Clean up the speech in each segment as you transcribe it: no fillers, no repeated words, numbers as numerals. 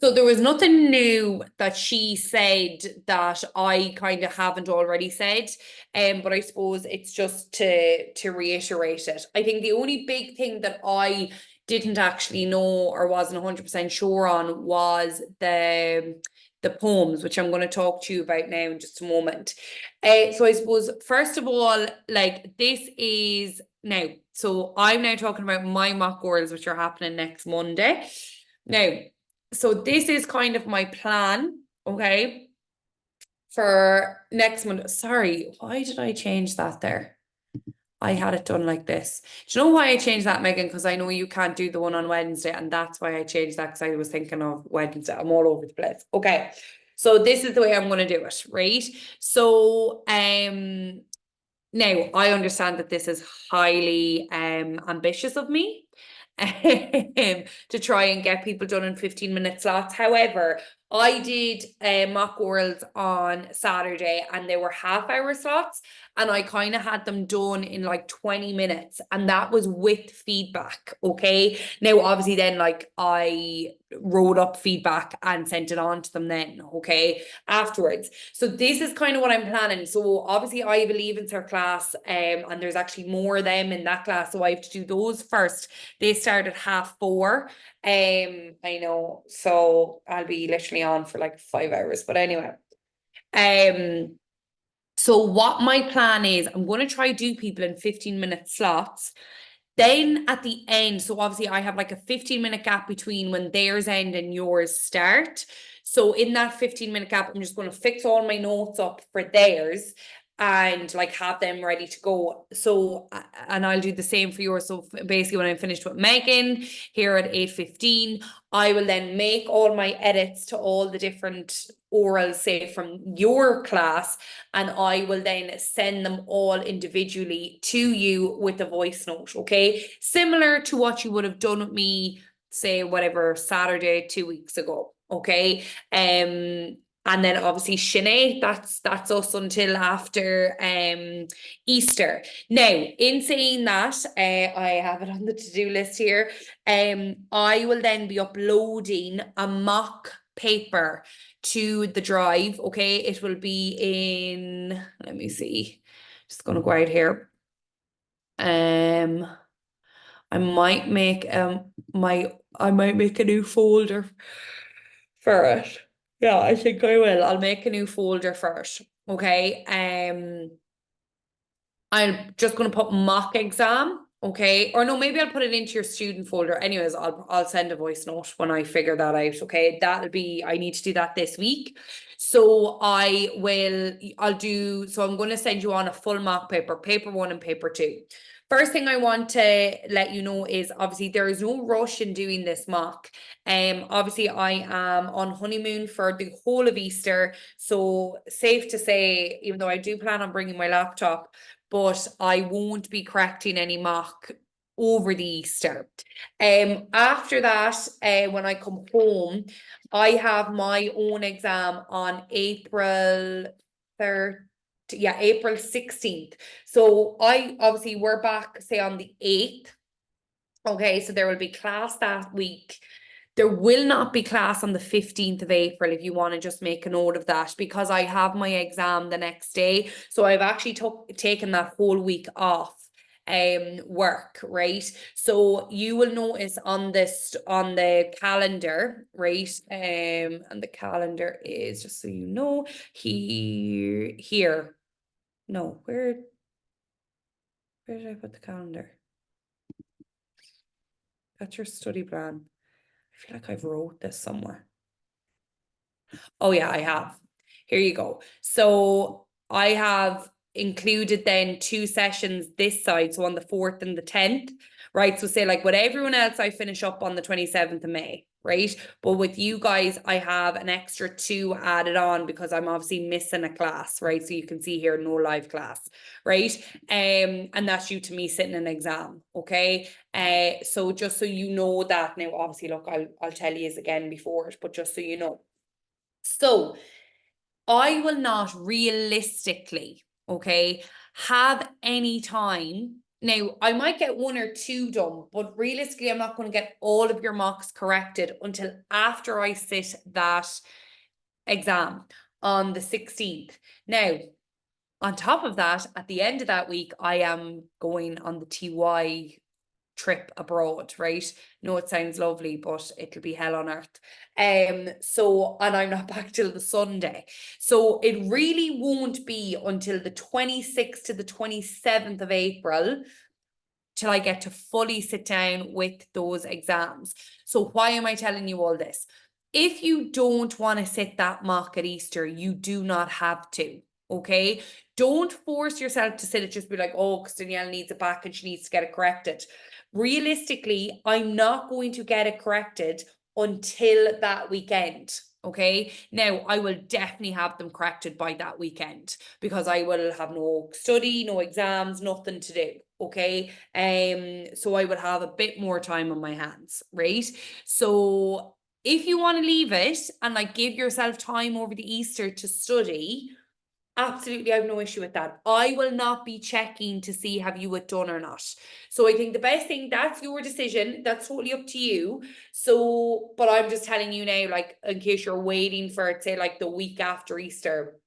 So there was nothing new that she said that I kind of haven't already said. But I suppose it's just to reiterate it. I think the only big thing that I didn't actually know or wasn't 100% sure on was the poems, which I'm going to talk to you about now in just a moment. So I suppose first of all, like this is now, so I'm now talking about my mock orals, which are happening next Monday. Now, so this is kind of my plan, okay, for next month. Sorry, why did I change that there? I had it done like this. Do you know why I changed that, Megan? Because I know you can't do the one on Wednesday, and that's why I changed that because I was thinking of Wednesday. I'm all over the place. Okay. So this is the way I'm going to do it, right? So now I understand that this is highly ambitious of me to try and get people done in 15-minute slots. However, I did mock orals on Saturday and they were half-hour slots, and I kind of had them done in like 20 minutes, and that was with feedback. Okay. Now, obviously, then like I wrote up feedback and sent it on to them then, okay, afterwards. So this is kind of what I'm planning. So obviously I have a Leaving Cert class, and there's actually more of them in that class, so I have to do those first. They start at 4:30. I know, so I'll be literally on for like 5 hours, but anyway. So what my plan is, I'm going to try do people in 15-minute slots. Then at the end, so obviously I have like a 15-minute gap between when theirs end and yours start. So in that 15-minute gap, I'm just going to fix all my notes up for theirs and like have them ready to go. So, and I'll do the same for yours. So basically when I'm finished with Megan here at 8:15, I will then make all my edits to all the different orals, say from your class, and I will then send them all individually to you with a voice note, okay? Similar to what you would have done with me, say, whatever, Saturday, 2 weeks ago, okay? And then obviously Sinead, that's us until after Easter. Now, in saying that, I have it on the to-do list here. I will then be uploading a mock paper to the drive. Okay, it will be in, let me see, just gonna go out here. I might make I might make a new folder for it. Yeah, I think I will. I'll make a new folder for it. Okay. I'm just gonna put mock exam. Okay. Or no, maybe I'll put it into your student folder. Anyways, I'll send a voice note when I figure that out. Okay. That'll be, I need to do that this week. So I'll do, so I'm going to send you on a full mock paper, paper 1 and paper 2. First thing I want to let you know is obviously there is no rush in doing this mock. Obviously I am on honeymoon for the whole of Easter. So safe to say, even though I do plan on bringing my laptop, but I won't be correcting any mock over the Easter. After that, when I come home, I have my own exam on April 3rd. Yeah, April 16th. So we're back, say, on the 8th. Okay, so there will be class that week. There will not be class on the 15th of April, if you want to just make a note of that, because I have my exam the next day. So I've actually taken that whole week off work, right? So you will notice on the calendar, right? And the calendar is, just so you know, here. No, where did I put the calendar? That's your study plan. I feel like I've wrote this somewhere. Oh yeah, I have. Here you go. So I have included then 2 sessions this side, so on the 4th and the 10th, right? So say like with everyone else, I finish up on the 27th of May, right? But with you guys, I have an extra 2 added on because I'm obviously missing a class, right? So you can see here, no live class, right? And that's due to me sitting an exam, okay? So just so you know that now, obviously, look, I'll tell you again before it, but just so you know. So I will not realistically, okay, have any time Now, I might get 1 or 2 done, but realistically, I'm not going to get all of your mocks corrected until after I sit that exam on the 16th. Now, on top of that, at the end of that week, I am going on the TY trip abroad, right? No, it sounds lovely, but it'll be hell on earth. So, and I'm not back till the Sunday. So it really won't be until the 26th to the 27th of April till I get to fully sit down with those exams. So why am I telling you all this? If you don't want to sit that mock at Easter, you do not have to. Okay. Don't force yourself to sit it, just be like, oh, because Danielle needs it back and she needs to get it corrected. Realistically, I'm not going to get it corrected until that weekend. Okay. Now, I will definitely have them corrected by that weekend because I will have no study, no exams, nothing to do. Okay. So I would have a bit more time on my hands, right? So if you want to leave it and like give yourself time over the Easter to study, absolutely, I have no issue with that. I will not be checking to see have you it done or not. So I think the best thing, that's your decision. That's totally up to you. So, but I'm just telling you now, like, in case you're waiting for it, say like the week after Easter,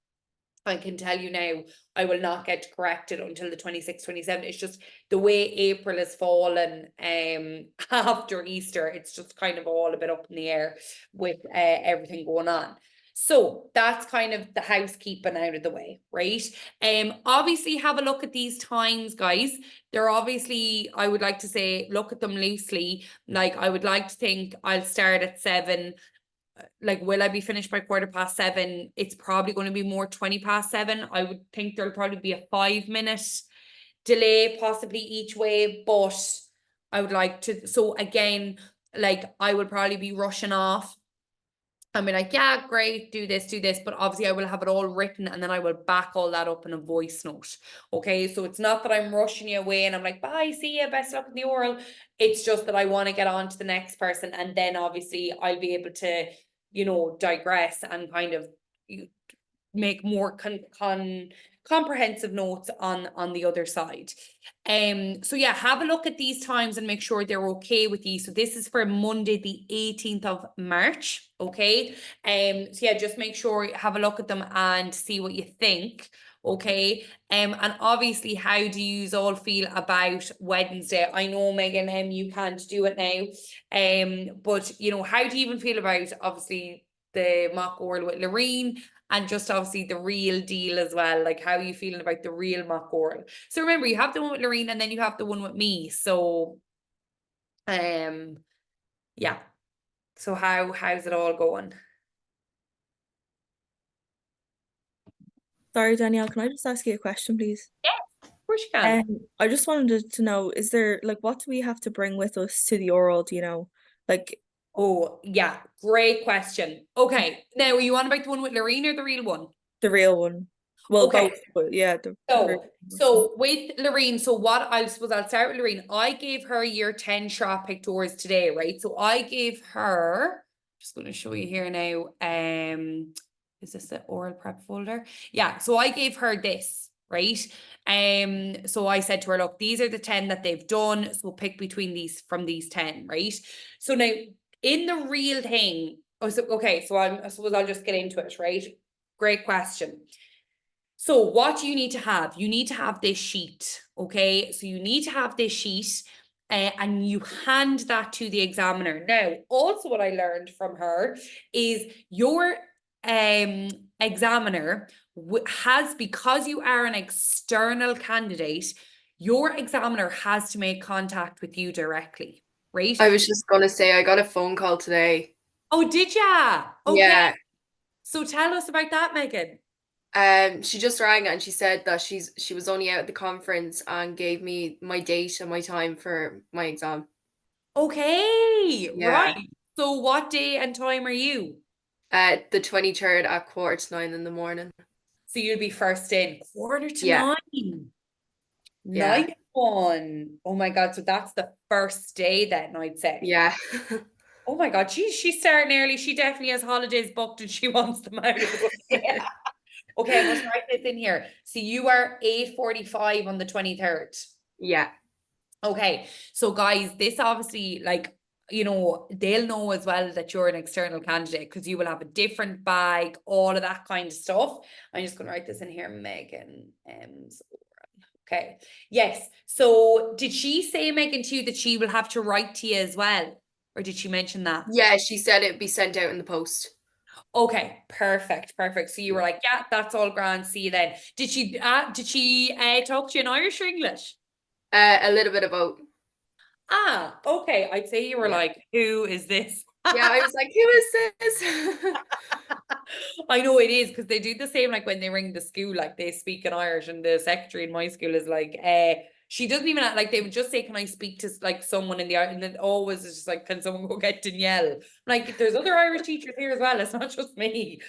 I can tell you now, I will not get corrected until the 26th, 27th. It's just the way April has fallen after Easter. It's just kind of all a bit up in the air with everything going on. So that's kind of the housekeeping out of the way, right? Obviously have a look at these times, guys. They're obviously, I would like to say, look at them loosely. Like I would like to think I'll start at 7. Like, will I be finished by 7:15? It's probably going to be more 7:20. I would think there'll probably be a 5-minute delay possibly each way, but I would like to, so again, like I would probably be rushing off. I mean, like, yeah, great, do this, but obviously I will have it all written and then I will back all that up in a voice note. Okay, so it's not that I'm rushing you away and I'm like, bye, see you, best luck in the oral. It's just that I want to get on to the next person and then obviously I'll be able to, digress and kind of make more comprehensive notes on the other side. So yeah, have a look at these times and make sure they're okay with you. So this is for Monday the 18th of March. Okay. So yeah, just make sure have a look at them and see what you think. Okay. And obviously, how do you all feel about Wednesday? I know, Megan, you can't do it now. But how do you even feel about obviously the mock oral with Lorraine and just obviously the real deal as well? Like, how are you feeling about the real mock oral? So remember, you have the one with Lorraine and then you have the one with me. So, yeah. So how's it all going? Sorry, Danielle, can I just ask you a question, please? Of course you can. I just wanted to know, is there like what do we have to bring with us to the oral, do you know? Like Oh, yeah, great question. Okay, now are you on about the one with Lorraine or the real one? the real one. Well, Okay, both, but yeah, the real so one. with Lorraine, so what I suppose I'll start with Lorraine. I gave her year 10 shop pictures today, right? So I gave her, just going to show you here now. Is this the oral prep folder? Yeah, so I gave her this, right? So I said to her, look, these are the 10 that they've done. So pick between these from these 10, right? So now in the real thing, okay, so I suppose I'll just get into it, right? Great question. So what you need to have, you need to have this sheet, okay? So you need to have this sheet and you hand that to the examiner. Now, also what I learned from her is your examiner has, because you are an external candidate, your examiner has to make contact with you directly, right? I was just gonna say I got a phone call today. Oh, did ya? Okay. Yeah. So tell us about that, Megan. She just rang and she said that she was only out at the conference and gave me my date and my time for my exam. Okay, Yeah. right. So what day and time are you? The 23rd at 8:45 in the morning. So you'll be first in quarter to Yeah. 9. Yeah. Nice one. Oh my God. So that's the first day then, I'd say. Yeah. Oh my God. She's starting early. She definitely has holidays booked and she wants them out of the way. Okay, I must write this in here. So you are 8:45 on the 23rd. Yeah. Okay, so guys, this obviously, like, you know, they'll know as well that you're an external candidate because you will have a different bag, all of that kind of stuff. I'm just going to write this in here, Megan. Okay, yes. So did she say, Megan, to you that she will have to write to you as well? Or did she mention that? Yeah, she said it'd be sent out in the post. Okay, perfect, perfect. So you were like, yeah, that's all grand. See you then. Did she talk to you in Irish or English? A little bit of both. Ah, okay. I'd say you were Yeah. like, who is this? Yeah, I was like, who is this? I know it is because they do the same, like when they ring the school, like they speak in Irish, and the secretary in my school is like, she doesn't even like, they would just say, can I speak to like someone in the and it always is just like, can someone go get Danielle? Like, there's other Irish teachers here as well, it's not just me.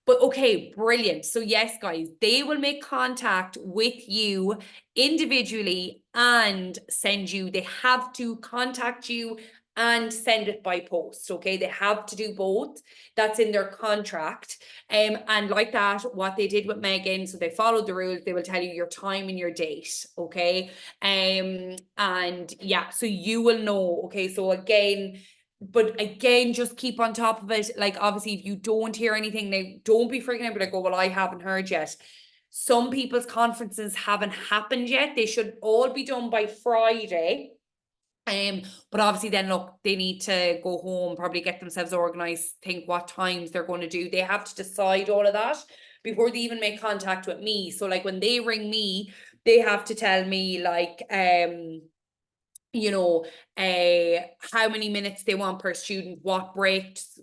But okay, brilliant. So yes, guys, they will make contact with you individually and send you, they have to contact you and send it by post. Okay, they have to do both. That's in their contract. And like that, what they did with Megan, so they followed the rules. They will tell you your time and your date. Okay, and yeah, so you will know. Okay, so again. But again, just keep on top of it. Like, obviously, if you don't hear anything, now don't be freaking out. Be like, oh, well, I haven't heard yet. Some people's conferences haven't happened yet. They should all be done by Friday. But obviously then look, they need to go home, probably get themselves organized, think what times they're going to do. They have to decide all of that before they even make contact with me. So like when they ring me, they have to tell me like, you know, how many minutes they want per student, what breaks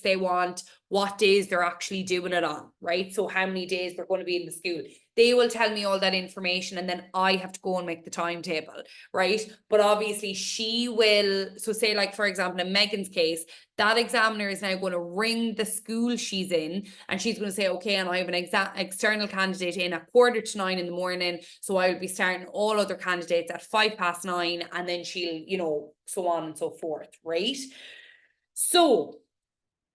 they want, what days they're actually doing it on, right? So how many days they're going to be in the school. They will tell me all that information, and then I have to go and make the timetable, right? But obviously she will, so say like, for example, in Megan's case, that examiner is now going to ring the school she's in, and she's going to say, okay, and I have an external candidate in at 8:45 in the morning, so I will be starting all other candidates at 9:05, and then she'll, you know, so on and so forth, right? So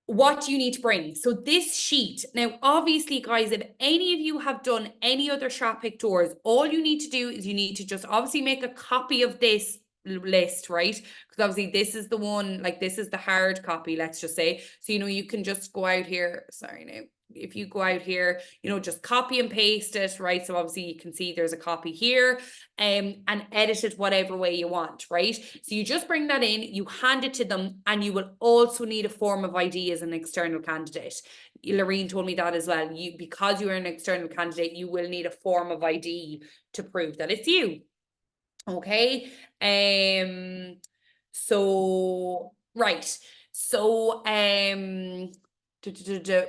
what do you need to bring? So this sheet, now obviously guys, if any of you have done any other Shop-Pick doors, all you need to do is you need to just obviously make a copy of this list, right? Because obviously this is the one, like this is the hard copy, let's just say. So, you know, you can just go out here, sorry now, if you go out here, you know, just copy and paste it, right? So obviously you can see there's a copy here, and edit it whatever way you want, right? So you just bring that in, you hand it to them, and you will also need a form of ID as an external candidate. Lorraine told me that as well. Because you're an external candidate, you will need a form of ID to prove that it's you. Okay. So right. So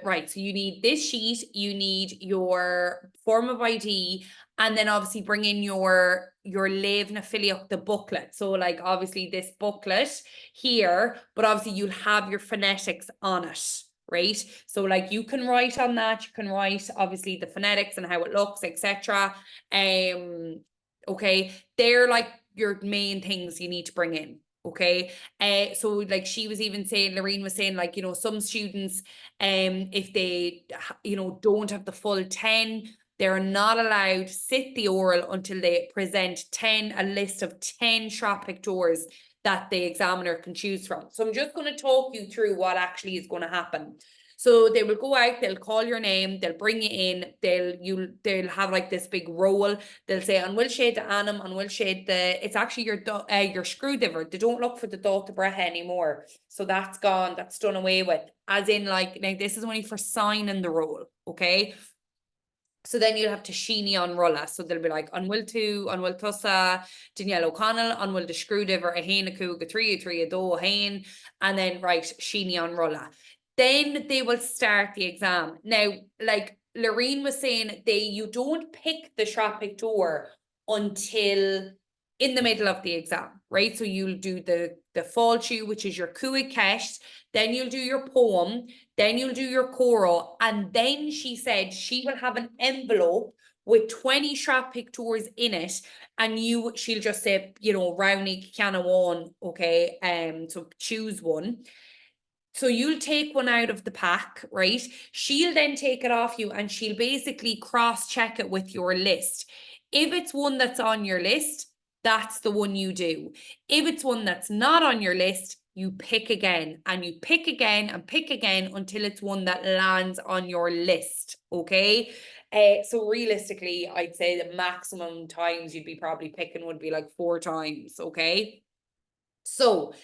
right, so you need this sheet, you need your form of ID, and then obviously bring in your Leave na Filioch, the booklet. So like obviously this booklet here, but obviously you'll have your phonetics on it, right? So like you can write on that, you can write obviously the phonetics and how it looks, etc. Okay, they're like your main things you need to bring in. Okay, so like she was even saying, Lorraine was saying, like, you know, some students, if they, you know, don't have the full 10, they're not allowed to sit the oral until they present a list of 10 Shop-Pick doors that the examiner can choose from. So I'm just going to talk you through what actually is going to happen. So they will go out, they'll call your name, they'll bring you in, they'll have like this big roll. They'll say, on will shade the anum, on will shade it's actually your screwdriver. They don't look for the Dota Breath anymore. So that's gone, that's done away with. As in like, now this is only for signing the roll, okay? So then you'll have to Sheeny on Rulla. So they'll be like, on will tusa, Danielle O'Connell, on will the screwdriver, a hain a cúg, a three a do, a hain, and then right, Sheeny on Rulla. Then they will start the exam. Now, like Lorraine was saying, you don't pick the Shop-Pick door until in the middle of the exam, right? So you'll do the fáilte, which is your Cuaig Ceist, then you'll do your poem, then you'll do your choral, and then she said she will have an envelope with 20 Shop-Pick doors in it, and she'll just say, you know, Rowney Kiana one, okay, so choose one. So you'll take one out of the pack, right? She'll then take it off you, and she'll basically cross-check it with your list. If it's one that's on your list, that's the one you do. If it's one that's not on your list, you pick again and you pick again and pick again until it's one that lands on your list, okay? So realistically, I'd say the maximum times you'd be probably picking would be like 4 times, okay? So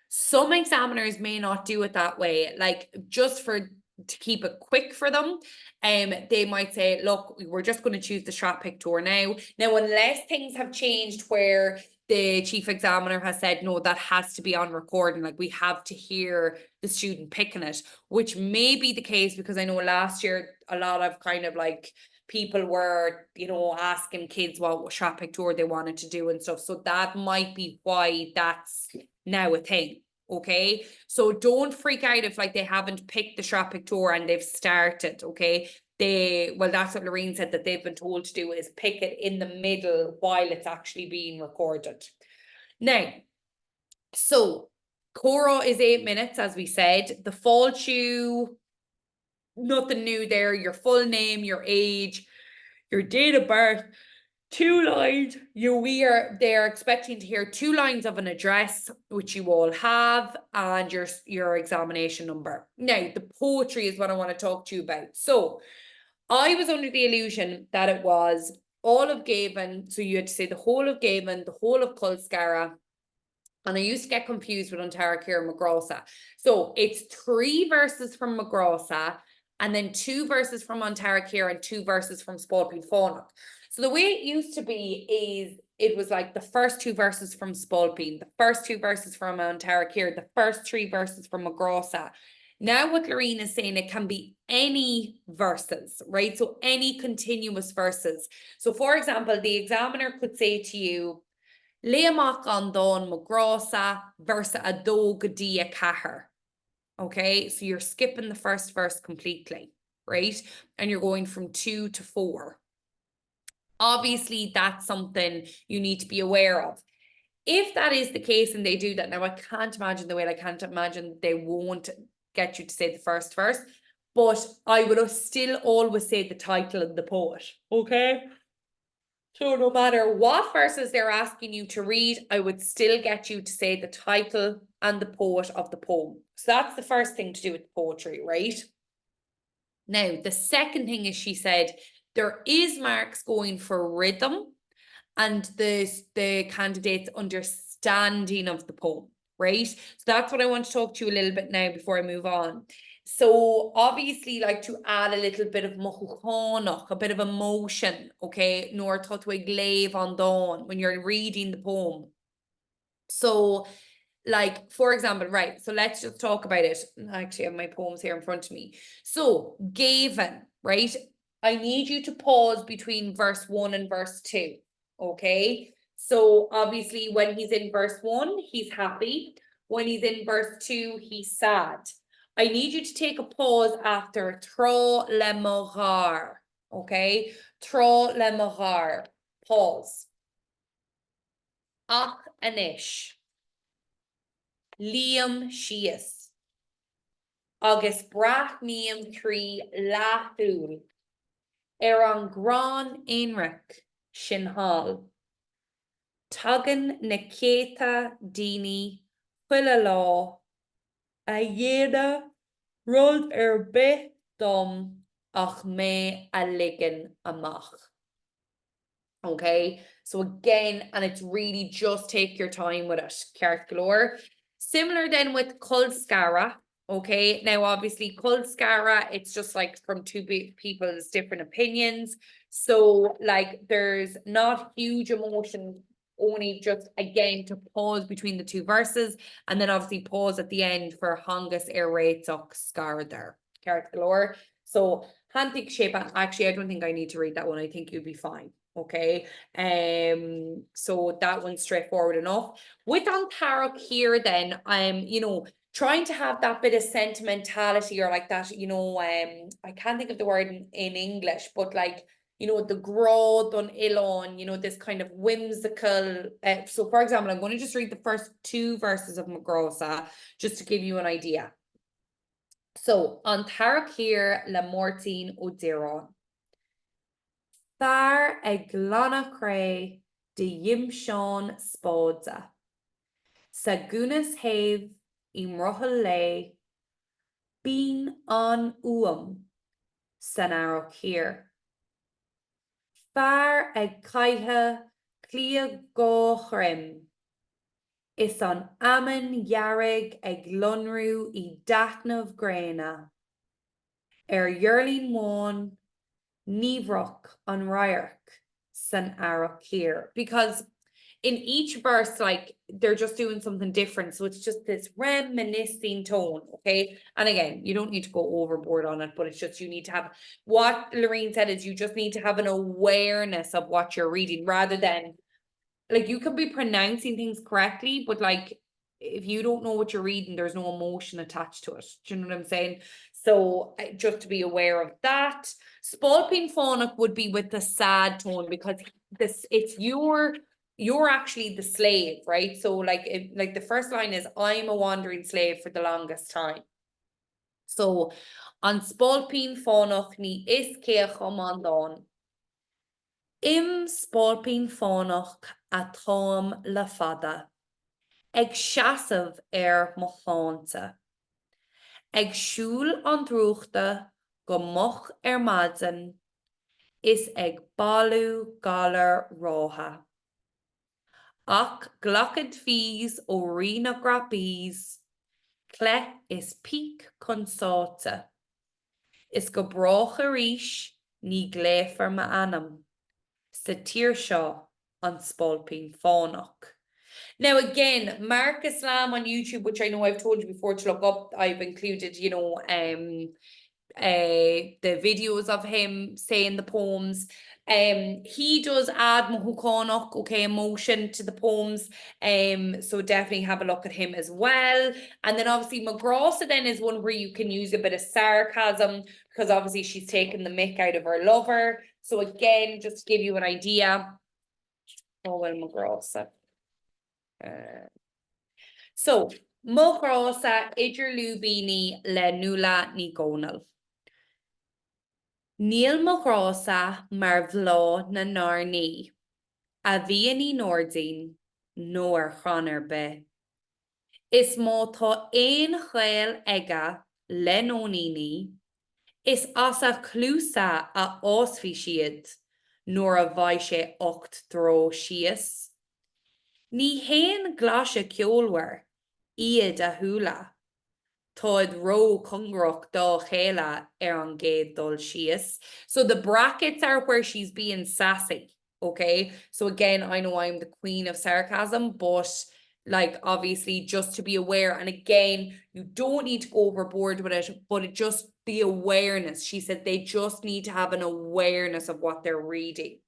some examiners may not do it that way, like just to keep it quick for them. They might say, look, we're just going to choose the Strat Pick Tour now. Now, unless things have changed where the chief examiner has said, no, that has to be on recording, like we have to hear the student picking it, which may be the case, because I know last year a lot of kind of like people were, you know, asking kids what Strat Pick Tour they wanted to do and stuff. So that might be why that's now a thing. Okay, so don't freak out if like they haven't picked the Strat Pick Tour and they've started. Okay, well, that's what Lorraine said that they've been told to do, is pick it in the middle while it's actually being recorded. Now, so Coro is 8 minutes, as we said. The Fáilte, nothing new there. Your full name, your age, your date of birth, 2 lines. They're expecting to hear 2 lines of an address, which you all have, and your examination number. Now, the poetry is what I want to talk to you about. So I was under the illusion that it was all of Gavin. So you had to say the whole of Gavin, the whole of Culscara. And I used to get confused with Antara and Magrosa. So it's 3 verses from Magrosa, and then 2 verses from Antara and 2 verses from Spalpeen Fánach. So the way it used to be is it was like the first 2 verses from Spalpeen, the first 2 verses from Antara, the first 3 verses from Magrosa. Now what Lorraine is saying, it can be any verses, right? So any continuous verses. So for example, the examiner could say to you, Leamach an don Magrosa versa a dog dia caher. Okay, so you're skipping the first verse completely, right? And you're going from 2 to 4. Obviously, that's something you need to be aware of. If that is the case and they do that, now I can't imagine they won't get you to say the first verse, but I would still always say the title and the poet, okay? So no matter what verses they're asking you to read, I would still get you to say the title and the poet of the poem. So that's the first thing to do with poetry, right? Now, the second thing is, she said, there is marks going for rhythm and the candidate's understanding of the poem, right? So that's what I want to talk to you a little bit now before I move on. So obviously, like, to add a little bit of mochuchonach, a bit of emotion, okay, nor tutwig lave on dawn when you're reading the poem. So, like, for example, right, so let's just talk about it. I actually have my poems here in front of me. So Gavin, right, I need you to pause between verse 1 and verse 2, okay? So obviously when he's in verse 1, he's happy. When he's in verse 2, he's sad. I need you to take a pause after tro le morar, okay? Tro le morar, pause. Ach anish. Liam Shias. Agus brach niam trí lathúil. An gran Einrich Shinhal. Tugan na céta dini chuile lá. A dhéada rud bith dom ach mé a ligan amach. Okay, so again, and it's really just take your time with it, Ceart Galore. Similar then with Culscara, okay? Now, obviously, Culscara, it's just like from 2 people's different opinions. So, like, there's not huge emotion, only just, again, to pause between the 2 verses, and then obviously pause at the end for Hongus Ereitzoch Scar there, Ceart Galore. So, Hantik Shepa, actually, I don't think I need to read that one. I think you'll be fine. Okay, so that one's straightforward enough. With Antara here, then, you know, trying to have that bit of sentimentality, or like that, you know, I can't think of the word in English, but like, you know, the growth on Ilon, you know, this kind of whimsical. So, for example, I'm going to just read the first 2 verses of Magrosa just to give you an idea. So, Antara here la mortin o diron. Thar ag glana cray de Yimseán spódsa. Sa gúnas héh I mrothal lé, bín an uam san airc hir. Fear ag caithe clia gá chrim. Is an aman jarrig ag lonrú I datnamh gréna. Dheirlín móin, níomhreach an radharc san airc hir. Because in each verse, like, they're just doing something different. So it's just this reminiscing tone, okay? And again, you don't need to go overboard on it, but it's just you need to have, what Lorraine said is you just need to have an awareness of what you're reading rather than, like, you could be pronouncing things correctly, but like, if you don't know what you're reading, there's no emotion attached to it. Do you know what I'm saying? So just to be aware of that. Spalping phonic would be with the sad tone because it's you're actually the slave, right? So like like the first line is I'm a wandering slave for the longest time. So an spalping phonach ní is céach am don. Im spalping phonach a tám le fada. Ag seasamh mo chláinte. Ag siúl an drúchta go moch madzan is ag balú galar rátha. Ach glacad fís ó rí na grapís, cle is píc consáta. Is go brácha ríis ní gléfar ma anam. Sa tír seo an spalping phonach. Now again, Mark Islam on YouTube, which I know I've told you before to look up, I've included, you know, the videos of him saying the poems. He does add Mohukonok, okay, emotion to the poems. So definitely have a look at him as well. And then obviously Magrasa then is one where you can use a bit of sarcasm because obviously she's taken the mick out of her lover. So again, just to give you an idea. Oh well, Magrasa. So Magrasa idir lubini le nula ni gonal. Níl magrasa mar bhlá na narní, a bhí ní Nordín nóir chanar be. Is má tá éon chléil aige le nóníní, is as a clúsa a osfí siad, nóir a bhaid sé ocht dró sias. Ní héan glasise ceolhar, iad a thuúla. Táid ró congrach dá chéile an géad dul sias. So the brackets are where she's being sassy, okay? So again, I know I'm the queen of sarcasm, but like obviously just to be aware, and again, you don't need to go overboard with it, but it just the awareness. She said they just need to have an awareness of what they're reading.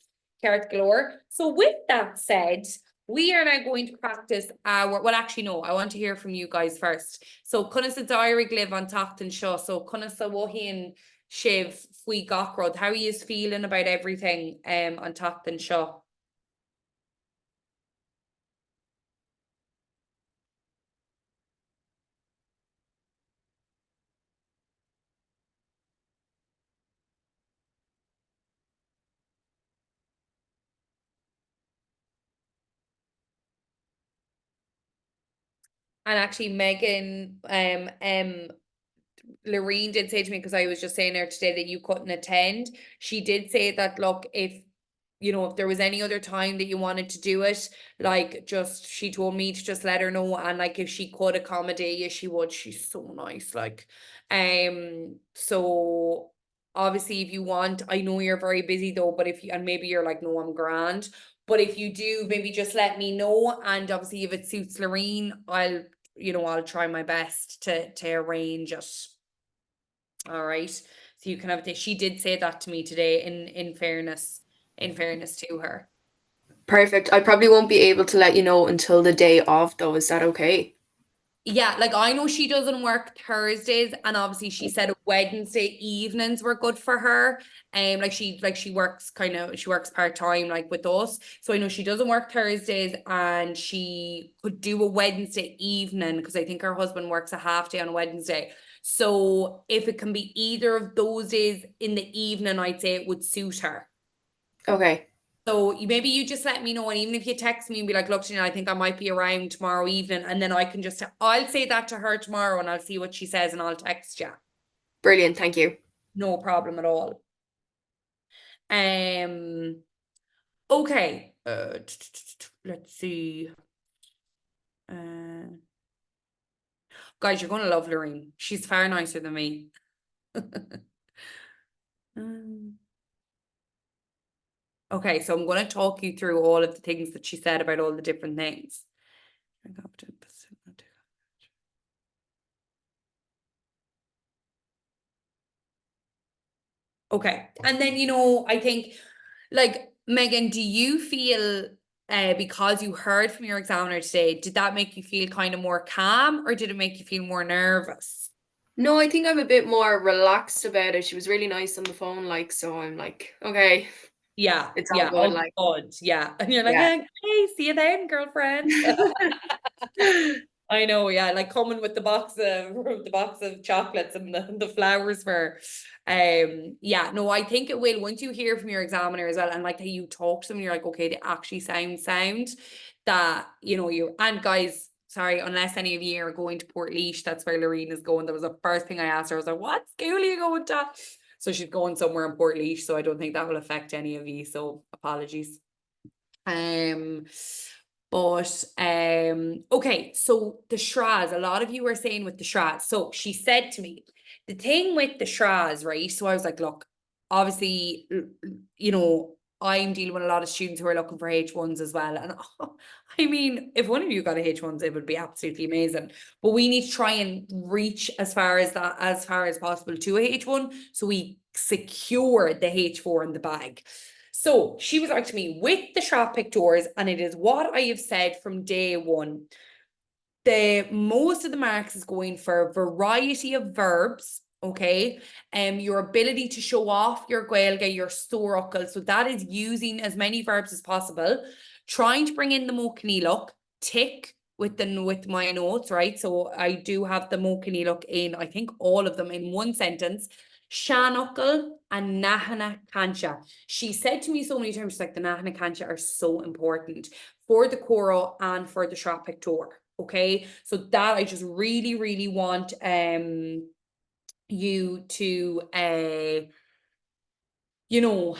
Carrot galore. So with that said, we are now going to practice our, well actually no, I want to hear from you guys first. So Cunas a diary glyph on Tachtan Shaw. So Cunas a Wahin Shiv Fui Gockrod. How are you feeling about everything on Tachtan Shaw? And actually Megan Lorraine did say to me, because I was just saying her today that you couldn't attend, she did say that look, if you know, if there was any other time that you wanted to do it, like just she told me to just let her know, and like if she could accommodate you, she would. She's so nice. Like so obviously if you want, I know you're very busy though, but if you, and maybe you're like, no, I'm grand. But if you do, maybe just let me know. And obviously if it suits Lorraine, I'll, you know, I'll try my best to arrange it. All right. So you can have it. She did say that to me today in fairness to her. Perfect. I probably won't be able to let you know until the day of though. Is that okay? Yeah, like I know she doesn't work Thursdays, and obviously she said Wednesday evenings were good for her. Like she works she works part-time like with us. So I know she doesn't work Thursdays, and she could do a Wednesday evening because I think her husband works a half day on a Wednesday. So if it can be either of those days in the evening, I'd say it would suit her. Okay. So maybe you just let me know, and even if you text me and be like, look, Janine, I think I might be around tomorrow evening, and then I can just, I'll say that to her tomorrow and I'll see what she says and I'll text you. Brilliant, thank you. No problem at all. Okay. Let's see. Guys, you're gonna love Lorraine. She's far nicer than me. Okay, so I'm going to talk you through all of the things that she said about all the different things. Okay, and then, you know, I think, like, Megan, do you feel, because you heard from your examiner today, did that make you feel kind of more calm, or did it make you feel more nervous? No, I think I'm a bit more relaxed about it. She was really nice on the phone, like, so I'm like, okay, Yeah, it's all yeah, good, oh like, God, yeah. And you're like, yeah. hey, see you then, girlfriend. I know, yeah, like coming with the box of chocolates and the flowers for yeah, no, I think it will, once you hear from your examiner as well, and like that you talk to them, you're like, okay, they actually sound that, you know, you, and guys, sorry, unless any of you are going to Portlaoise, that's where Lorraine is going. That was the first thing I asked her. I was like, what school are you going to? So she's going somewhere in Portlaoise, so I don't think that will affect any of you, so apologies. But okay, so the Shraz, a lot of you were saying with the Shraz. So she said to me, the thing with the Shraz, right? So I was like, look, obviously, you know, I'm dealing with a lot of students who are looking for H1s as well. And I mean, if one of you got a H1s, it would be absolutely amazing. But we need to try and reach as far as possible to a H1, so we secure the H4 in the bag. So she was like to me, with the shop pictures, and it is what I have said from day one, the most of the marks is going for variety of verbs, okay? Your ability to show off your Gaeilge, your Storacle, so that is using as many verbs as possible, trying to bring in the Mo Cníleach, tick with my notes, right? So I do have the Mo Cníleach in, I think, all of them in one sentence. Seanachal and Nahana Kancha. She said to me so many times, she's like, the Nahana Kancha are so important for the choral and for the shop picture. Okay, so that I just really, really want you to you know,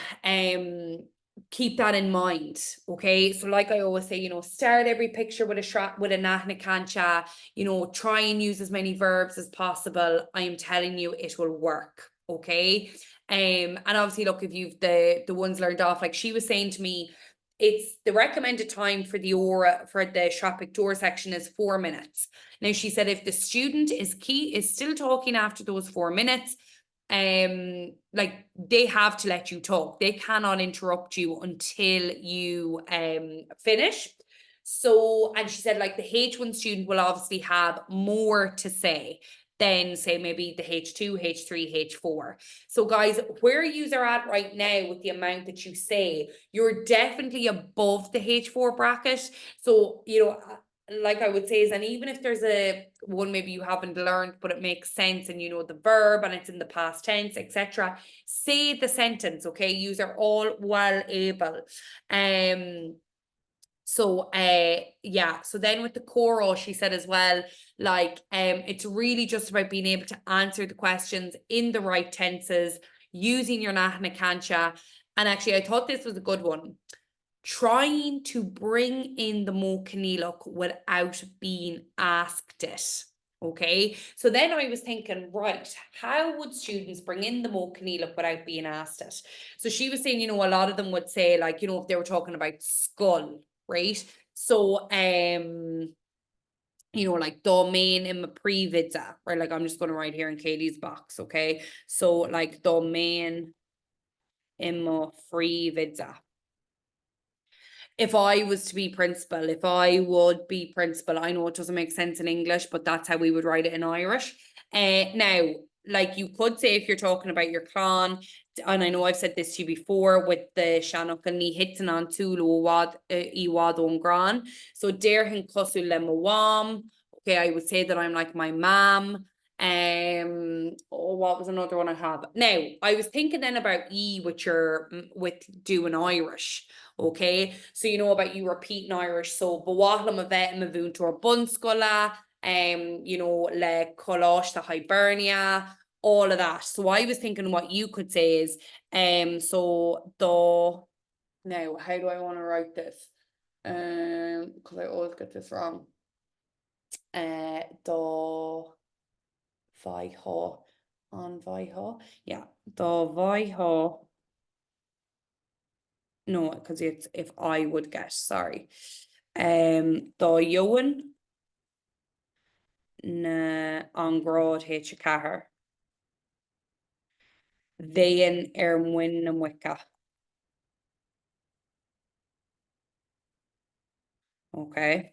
keep that in mind. Okay, so like I always say, you know, start every picture with a Nahna Kancha, you know, try and use as many verbs as possible. I am telling you, it will work. Okay, and obviously, look, if you've the ones learned off, like she was saying to me, it's the recommended time for the aura for the shop picture section is 4 minutes. Now she said if the student is still talking after those 4 minutes, like they have to let you talk. They cannot interrupt you until you finish. So, and she said like the H1 student will obviously have more to say than say maybe the H2, H3, H4. So guys, where you are at right now with the amount that you say, you're definitely above the H4 bracket. So, you know, like I would say is, and even if there's a one maybe you haven't learned, but it makes sense and you know the verb and it's in the past tense, etc., say the sentence, okay? Yous are all well able. So yeah, so then with the choral, she said as well, like it's really just about being able to answer the questions in the right tenses, using your Nahna Kancha. And actually, I thought this was a good one. Trying to bring in the Mo Cníleach without being asked it. Okay, so then I was thinking, right, how would students bring in the Mo Cníleach without being asked it? So she was saying, you know, a lot of them would say, like, you know, if they were talking about skull, right? So, you know, like domain in my pre-vidza, right? Like I'm just going to write here in Kaylee's box, okay? So like domain in my free vidza. If I was to be principal, if I would be principal, I know it doesn't make sense in English, but that's how we would write it in Irish. Now, like you could say if you're talking about your clan, and I know I've said this to you before with the Shannock and ni hitting on Tulu Iwad on Gran. So Derhin Kosu le Mawam. Okay, I would say that I'm like my mom. Oh, what was another one I have? Now, I was thinking then about with doing Irish. Okay, so you know about you repeating Irish. So, Bawatlam a vet ma vuntor bunscola, le Colosh the Hibernia, all of that. So I was thinking what you could say is, so now how do I want to write this? Because I always get this wrong. Do Vaiho on Vaiho. Yeah, do Vaiho. No, because it's if I would get, sorry. Do Johan na an grád héit cahar. Bhéan muin na muica. Okay.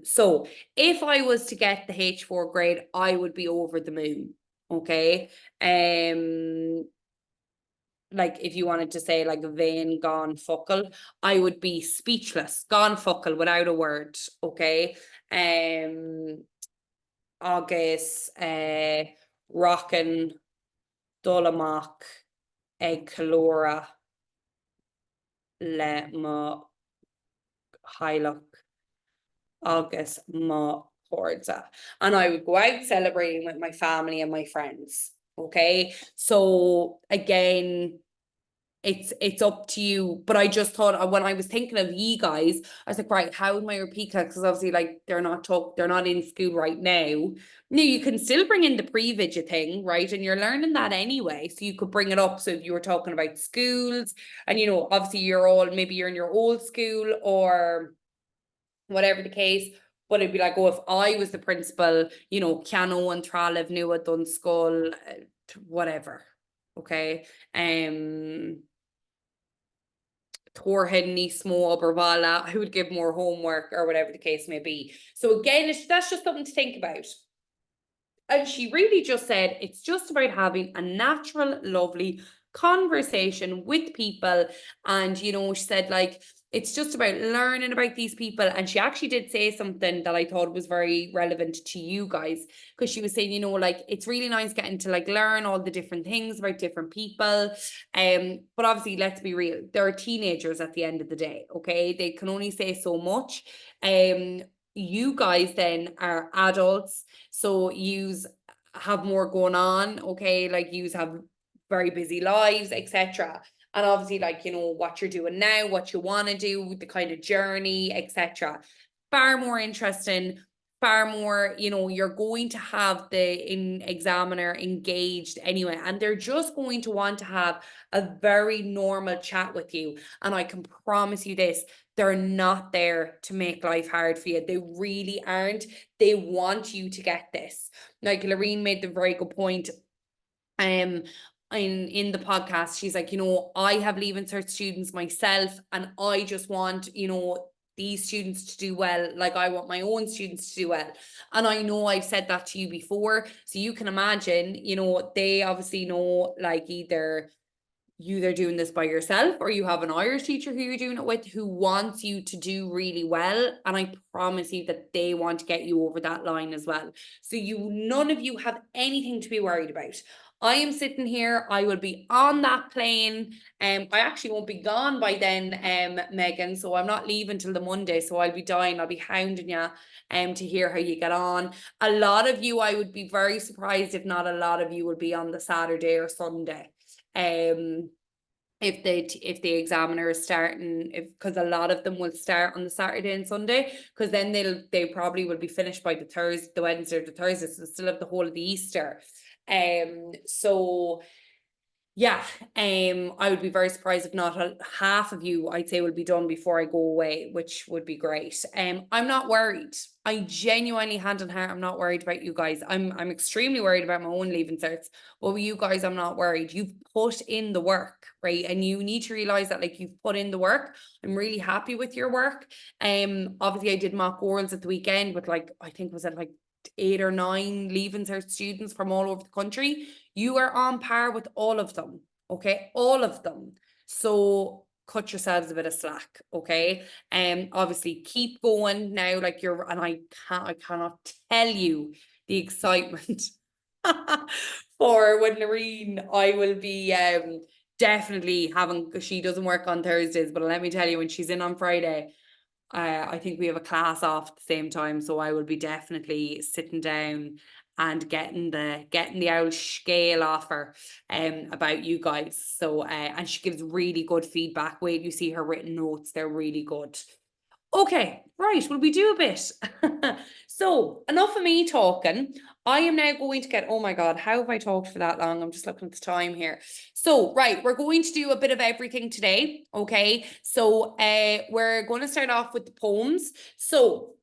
So if I was to get the H4 grade, I would be over the moon. Okay. Like if you wanted to say like vein gone fuckle, I would be speechless, gone fuckle without a word. Okay. Agus rockin dolamach ag calora le ma hailach agus ma Forza. And I would go out celebrating with my family and my friends. Okay. So again, it's up to you. But I just thought when I was thinking of you guys, I was like, right, how am I repeat that? Because obviously, like they're not in school right now. No, you can still bring in the pre-vidya thing, right? And you're learning that anyway. So you could bring it up. So if you were talking about schools, and obviously maybe you're in your old school or whatever the case. But it'd be like, oh, if I was the principal, Keanu and Tralev knew a done school, whatever. Okay. Torhead Nismo Obervala, I would give more homework or whatever the case may be. So again, that's just something to think about. And she really just said it's just about having a natural, lovely conversation with people. And she said like it's just about learning about these people. And she actually did say something that I thought was very relevant to you guys, because she was saying, like it's really nice getting to like learn all the different things about different people. But obviously, let's be real, they're teenagers at the end of the day. Okay, they can only say so much. You guys then are adults, so yous have more going on. Okay, like yous have very busy lives, etc. And obviously, like, what you're doing now, what you want to do, the kind of journey, etc. Far more interesting, far more, you're going to have the examiner engaged anyway, and they're just going to want to have a very normal chat with you. And I can promise you this, they're not there to make life hard for you. They really aren't. They want you to get this. Like Lorraine made the very good point. In the podcast, she's like, I have Leaving Cert students myself, and I just want, these students to do well. Like I want my own students to do well. And I know I've said that to you before. So you can imagine, they obviously know like either they're doing this by yourself, or you have an Irish teacher who you're doing it with who wants you to do really well. And I promise you that they want to get you over that line as well. So none of you have anything to be worried about. I am sitting here, I will be on that plane. I actually won't be gone by then, Megan. So I'm not leaving till the Monday. So I'll be dying, I'll be hounding you to hear how you get on. A lot of you, I would be very surprised if not a lot of you will be on the Saturday or Sunday. If the examiner is starting, because a lot of them will start on the Saturday and Sunday, because then they probably will be finished by the Wednesday or the Thursday, so they still have the whole of the Easter. So yeah, I would be very surprised if not half of you, I'd say, will be done before I go away, which would be great. I'm not worried. I genuinely, hand on heart, I'm not worried about you guys. I'm extremely worried about my own Leaving Certs. But with you guys, I'm not worried. You've put in the work, right? And you need to realize that like you've put in the work. I'm really happy with your work. Obviously I did mock orals at the weekend with like, I think was it like 8 or 9 Leaving Cert students from all over the country. You are on par with all of them, okay? All of them. So cut yourselves a bit of slack, okay? Obviously keep going now, like and I cannot tell you the excitement for when Loreen, I will be definitely having, she doesn't work on Thursdays, but let me tell you, when she's in on Friday, I think we have a class off at the same time, so I will be definitely sitting down and getting the old scale off her about you guys. So and she gives really good feedback. Wait, you see her written notes, they're really good. Okay, right, will we do a bit? So enough of me talking. I am now going to get, oh my God, how have I talked for that long? I'm just looking at the time here. So, right, we're going to do a bit of everything today, okay? So we're going to start off with the poems. So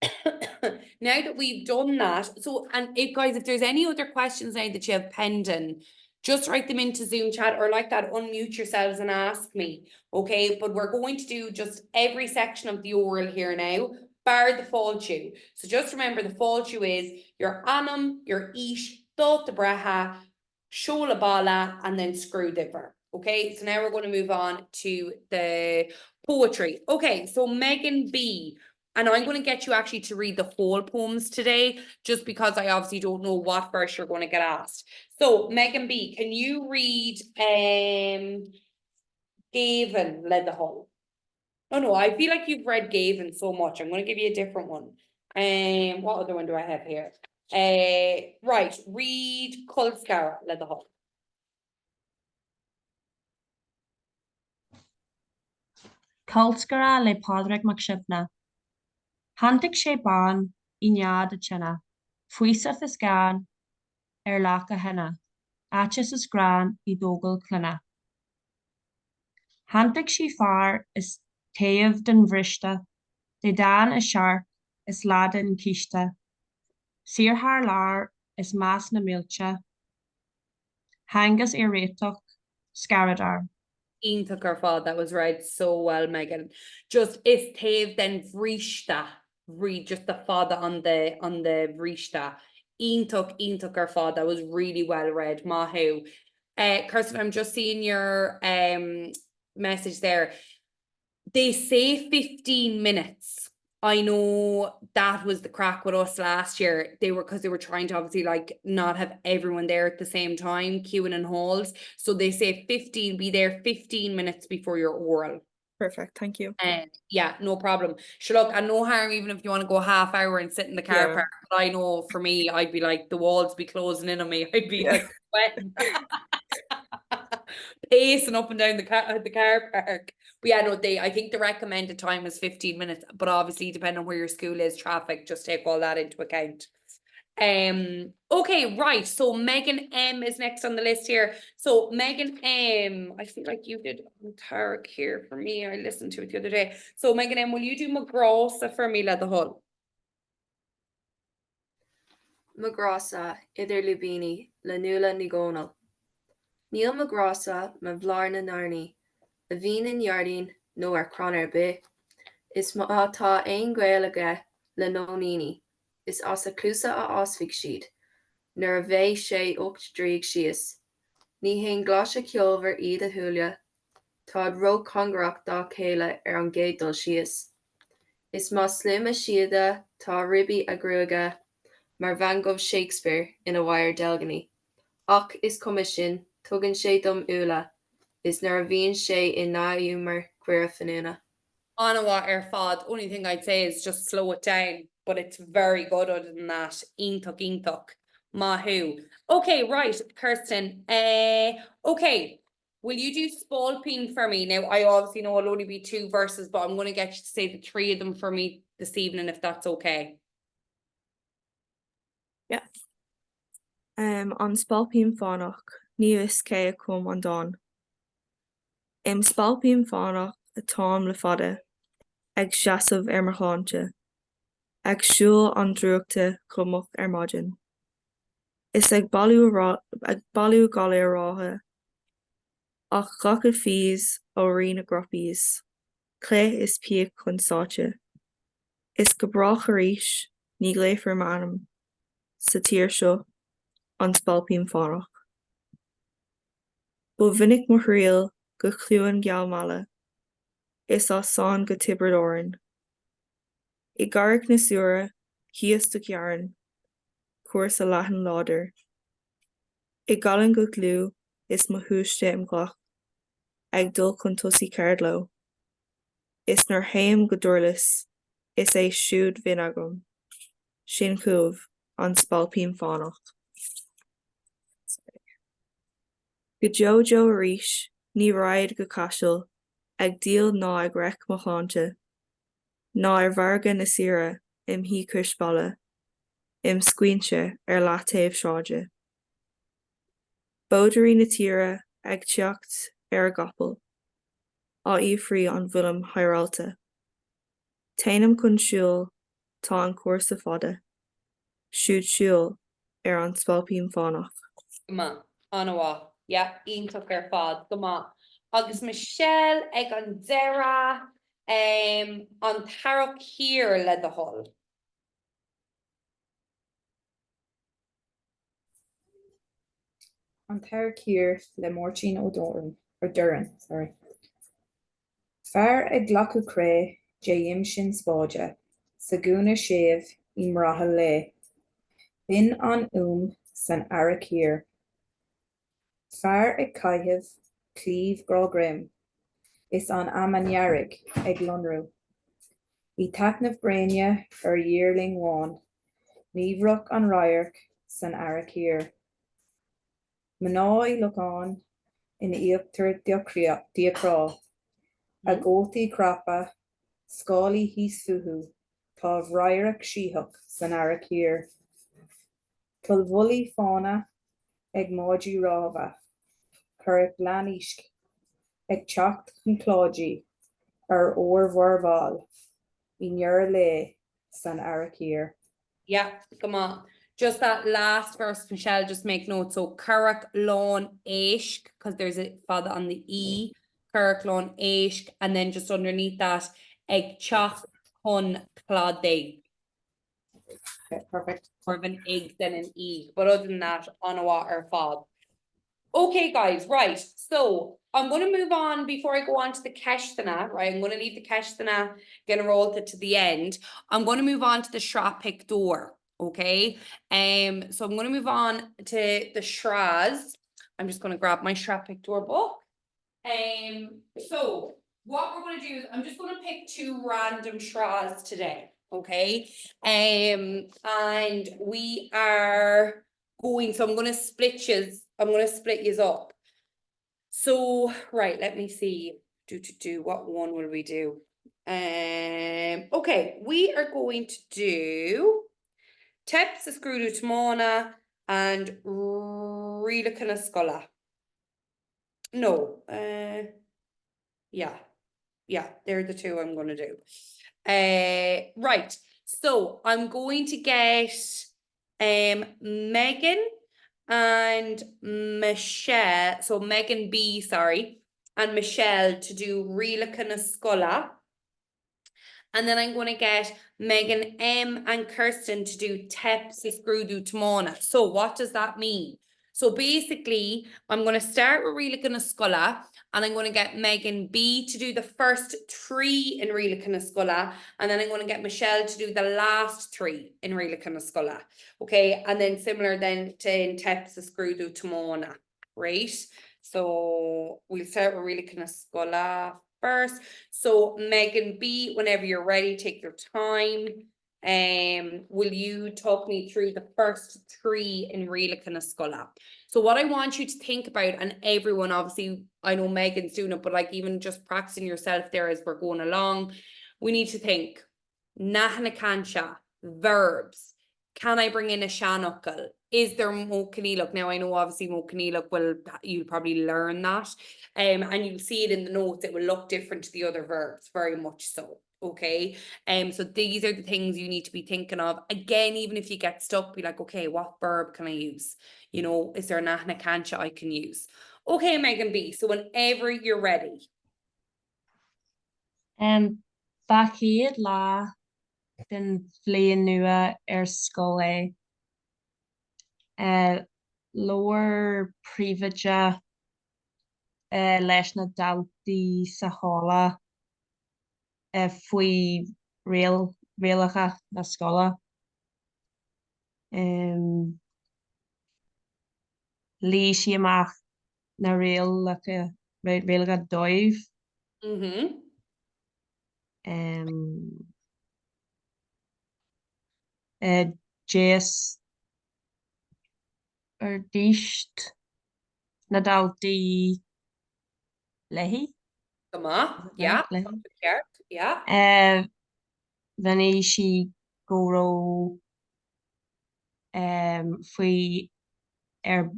now that we've done that, so, and if guys, if there's any other questions now that you have pending, just write them into Zoom chat, or like that, unmute yourselves and ask me, okay? But we're going to do just every section of the oral here now, bar the fáilte. So just remember, the fáilte is your anam, your ish, dot the braha, shola bala, and then screw dipper. Okay, so now we're going to move on to the poetry. Okay, so Megan B. And I'm going to get you actually to read the whole poems today, just because I obviously don't know what verse you're going to get asked. So Megan B, can you read Gavin led the Hull? Oh no, I feel like you've read Gavin so much. I'm going to give you a different one. What other one do I have here? Right, read Kulskara led the Hull. Cultgara le Padraig McShivna. Handig sé ban I nead a tjena. Fuisaf is gan laka henna. Atjes is gran I dogel cluna. Handig sé far is teev den vrishta. De dan is shark is laden kishta. Sir haar lar is mas na milcha. Hangus retok scaradar. Ian took our fault. That was read so well, Megan. Just is Tave then Vrishta. Read just the father on the Vrishta. Ian took our fault. That was really well read. Mahu. Kirsten, I'm just seeing your message there. They say 15 minutes. I know that was the crack with us last year. Because they were trying to obviously like not have everyone there at the same time, queuing in halls. So they say 15, be there 15 minutes before your oral. Perfect, thank you. Yeah, no problem. Sure, look, and no harm even if you want to go half hour and sit in the car Yeah. park. But I know for me, I'd be like, the walls be closing in on me. I'd be like sweating. Pacing up and down the car park. But yeah, no, I think the recommended time is 15 minutes, but obviously depending on where your school is, traffic, just take all that into account. Okay, right. So Megan M is next on the list here. So Megan M, I feel like you did Tarek here for me. I listened to it the other day. So Megan M, will you do Magrosa for me, the Hull? Magrosa, idir lubini, lanula nigonal. Neil Magrosa, ma vlarna narni. A vín in yardin, no cronar be. Is ma tá ein gweilage le nonini. Is as a clusa a osfig sheet. Nar a bheith sé ocht dríg sias. Ní hén glasha ceolver iad a thulia. Tá ro congrach dá chéile an gédal sias. Is ma slim a siada tá ribi a gruaga mar Van Gogh Shakespeare in a wire delgany. Ach is commission, tugan sé dom ula. Is nar a bhíonn sé in náiúmar cuir fanuna. Anawa fod. Only thing I'd say is just slow it down, but it's very good other than that. Intuk. Mahu. Okay, right, Kirsten. Okay. Will you do Spalpeen for me? Now, I obviously know it'll only be 2 verses, but I'm going to get you to say the 3 of them for me this evening, if that's okay. Yeah. On Spalpeen Fánach, ní is cé a cum an don. Spalpeen Fánach a tám le fada, ag seasamh mar cháinte, ag siúil an drúachta chumach maidin. Is ag bailú galia rátha, ach gach fís ó rí na gropís, clé is píoc chun sáte. Is go brach arís, ní gléifar manam, sa tír seo, an Spalpeen Fánach. Bo vinnic mo hriel go clúan geall mala. Is á san go tibredorin. I garric na suúra, hias do cearan, cuas a leathan láidir. I galan go glú is mo thuaiste im ghlach, ag dul chun tosaí cardló. Is nar haim go dúirlis, is é siúd bhín agam. Sin cuamh an spalpín fánach. Go Joe arís, ní raid go caiisiil, ag díal ná ag rec mo cháinte. Ná ar bharga na sira im hí crisballa, im scuinte ar leataobh sráide. Bóidirí na tíre ag teacht ar a gapal, á íofrí an bhuilim hairalta. Téanam chun siúl tá an cuasa fada, siúd siúl ar an spalpín fánach. Goma, anha, yeah, ionach ar fad, goma. Agus Michelle ag an deireadh an tarach hir le do hol. An tair cír le Mórtín ó Duran, sorry. Fear ag ghlacu cré dé dhéim sin spáide, sa gúna séamh í mratha le. Bin an san ara cír. Fear ag caitheamh clíomh grá is an amanearrig ag lonrú. Bhí taitneamh gréine ar dhearling mháin, níomhrach an radharc san ara cír. Mná I luchán in íochtar diacrá, a ggótaí crapa, scálaí híos futhú, tá bhradharc síothach san ara cír. Tulbhullaí fána ag máidí rábha, chuir leanísc, ag teacht chun cláidí ar bharbháil, I ndearr le san ara cír. Yeah, come on. Just that last verse, Michelle, just make note. So, Currach Lawn Aishk, because there's a father on the E, Currach Lawn Aishk, and then just underneath that, Eg Chach Hun Clade. Okay, perfect. More of an egg than an E. But other than that, Anawa or Fob. Okay, guys, right. So, I'm going to move on before I go on to the Keshtana, right? I'm going to leave the Keshtana, gonna roll it to the end. I'm going to move on to the Shrapik door. Okay, so I'm going to move on to the Shraz. I'm just going to grab my Shrapik door book. So what we're going to do is I'm just going to pick 2 random Shraz today, okay? And we are going, so I'm going to split yous up. So, right, let me see. What one will we do? Okay, we are going to do Teps a Screwdu Tamona and Rilakana Scola. No, yeah, they're the 2 I'm gonna do. Right, so I'm going to get Megan and Michelle, so Megan B, sorry, and Michelle to do Rilakana Scola. And then I'm going to get Megan M and Kirsten to do Teps Screwdu Tamona. So what does that mean? So basically, I'm going to start with Rilakana Scola, and I'm going to get Megan B to do the first 3 in Rilakana Scola, and then I'm going to get Michelle to do the last 3 in Rilakana Scola. Okay, and then similar then to in Teps Screwdu Tamona, right? So we'll start with Rilakana Scola first. So Megan B, whenever you're ready, take your time. Will you talk me through the first 3 in Rilakana Scola? So what I want you to think about, and everyone, obviously, I know Megan's doing it, but like even just practicing yourself there as we're going along, we need to think, Nahana Kansha, verbs. Can I bring in a shanukal? Is there Mokaniluk? Now I know obviously Mokaniluk you'll probably learn that. And you'll see it in the notes, it will look different to the other verbs, very much so. Okay. So these are the things you need to be thinking of. Again, even if you get stuck, be like, okay, what verb can I use? You know, is there an Nahna Kansha I can use? Okay, Megan B. So whenever you're ready. Bachiad lá den bhliain nua scoil é. Lower privaja leis na daltaí sa hála faoi réalacha na scola. Lí si amach na réalga dóibh. Jés ar díist na daltaí leihí. Yeah, Leihí. ceart, yeah. Bhain si góró faoi ar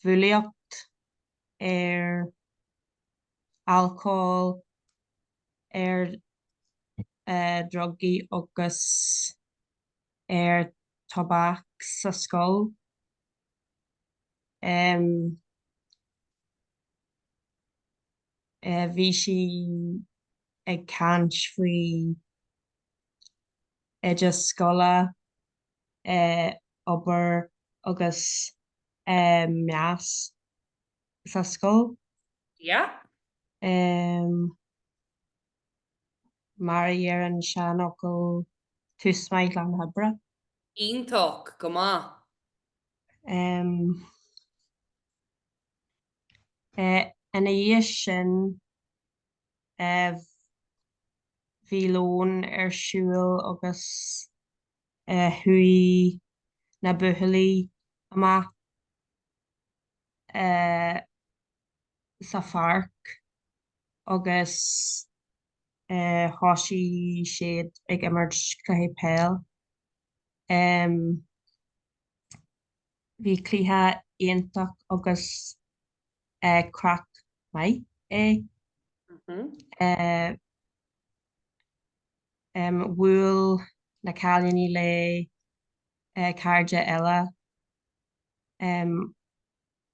bhuailíocht ar alcohol ar drogaí agus ar tobac sa scoil. Bhí si ag caint faoi idir scola obair agus meas sa scoil. Yeah. Mar dhear an seanachil túsmaid an hebre. Iontóch, go maith. Ina dhéis sin bhí lón ar siúil agus thuaidh na buachaillí amach sa pharc agus thosaigh siad ag imirt cluiche péal. Bhí cluiche iontach agus crack mai bhfuil na cailíní le cairde eile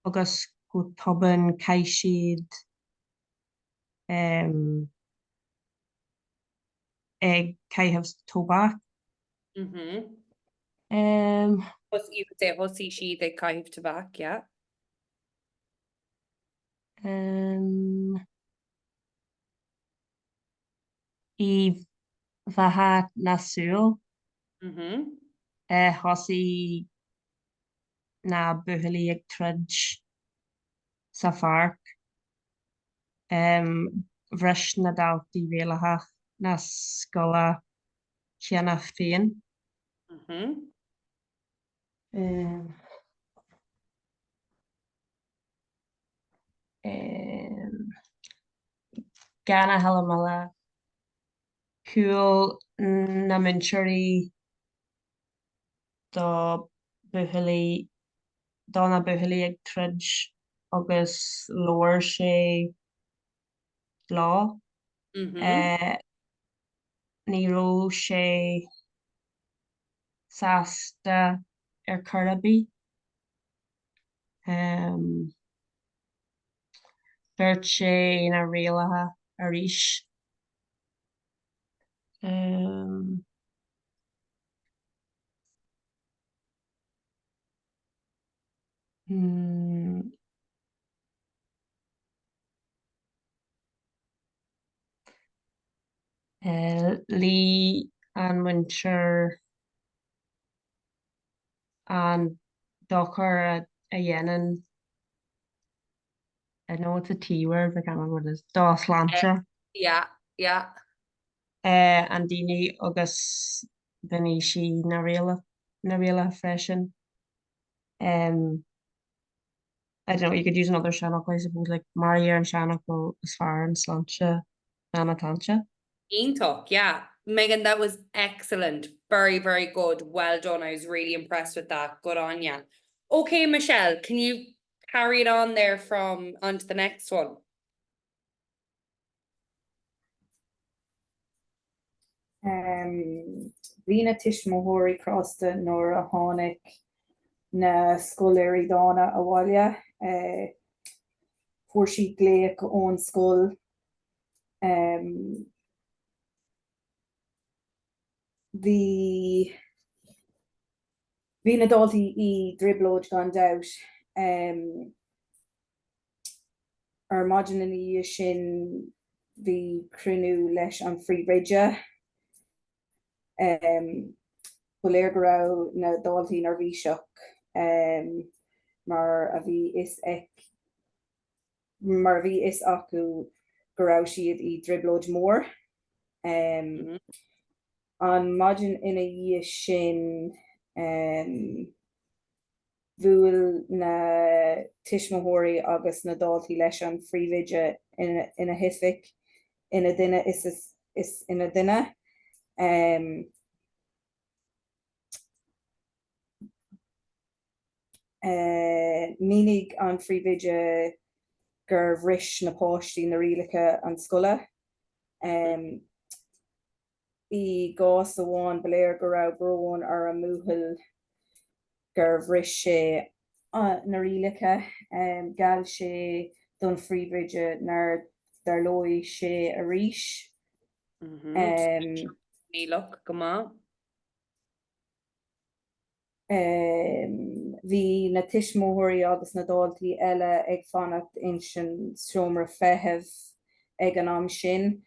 agus go tobann caiith siad ag caiithimh tobac. You could say hosí siad ag caiithimh tobac, yeah. I bheithe nasúil thosaigh na buachaillí ag troid sa pharc. Bhris na daltaí réalacha na scola cheana féin. Gana heile cúil na minseoirí dá na buachaillí ag troid agus leir sé lá. Ní raibh sé sásta ar chorabí. Dúirt sé na réalacha arís. Lí an muintir an dochar a dhéanann. I know it's a T word, I can't remember what it is. Dá sláinte. Yeah. An daoine agus bhain si na réala freisin. I don't know, you could use another channel, I suppose, like Maria and Shanachel as far and Slancha and Natancha. Iontóch, yeah. Megan, that was excellent. Very, very good. Well done. I was really impressed with that. Good on ya. Okay, Michelle, can you carry it on there from on to the next one? Bhí na tuismóthirí crosta nóair a tháinig na scoiléirí dána a bhaile. Fuair siad léamh go ón scoil. Bhí na dáltaí I driblóid gan dabht ar maidin in í sin bhí crunú leis an phríomhréide. Buléir go raibh na dáltaí nar bhí seach mar a bhí is acu go raibh siad í driblóid mór. Mhm. An maidin ina dhíos sin bhuail na tuismitheoirí agus na dáltaí leis an phríomhréide ina hific ina duine is ina duine. Mínig an phríomhréide gur bhris na páistí na rialacha an scoile. I gás amháin buléir go raibh brón ar a múthail gur bhris sé na rialacha, geall sé don phríomhréide nar d'arlóidh sé arís. Nílach go má. Bhí na tuismitheoirí agus na dáltaí eile ag fanacht in sin seomra feitheamh ag an am sin.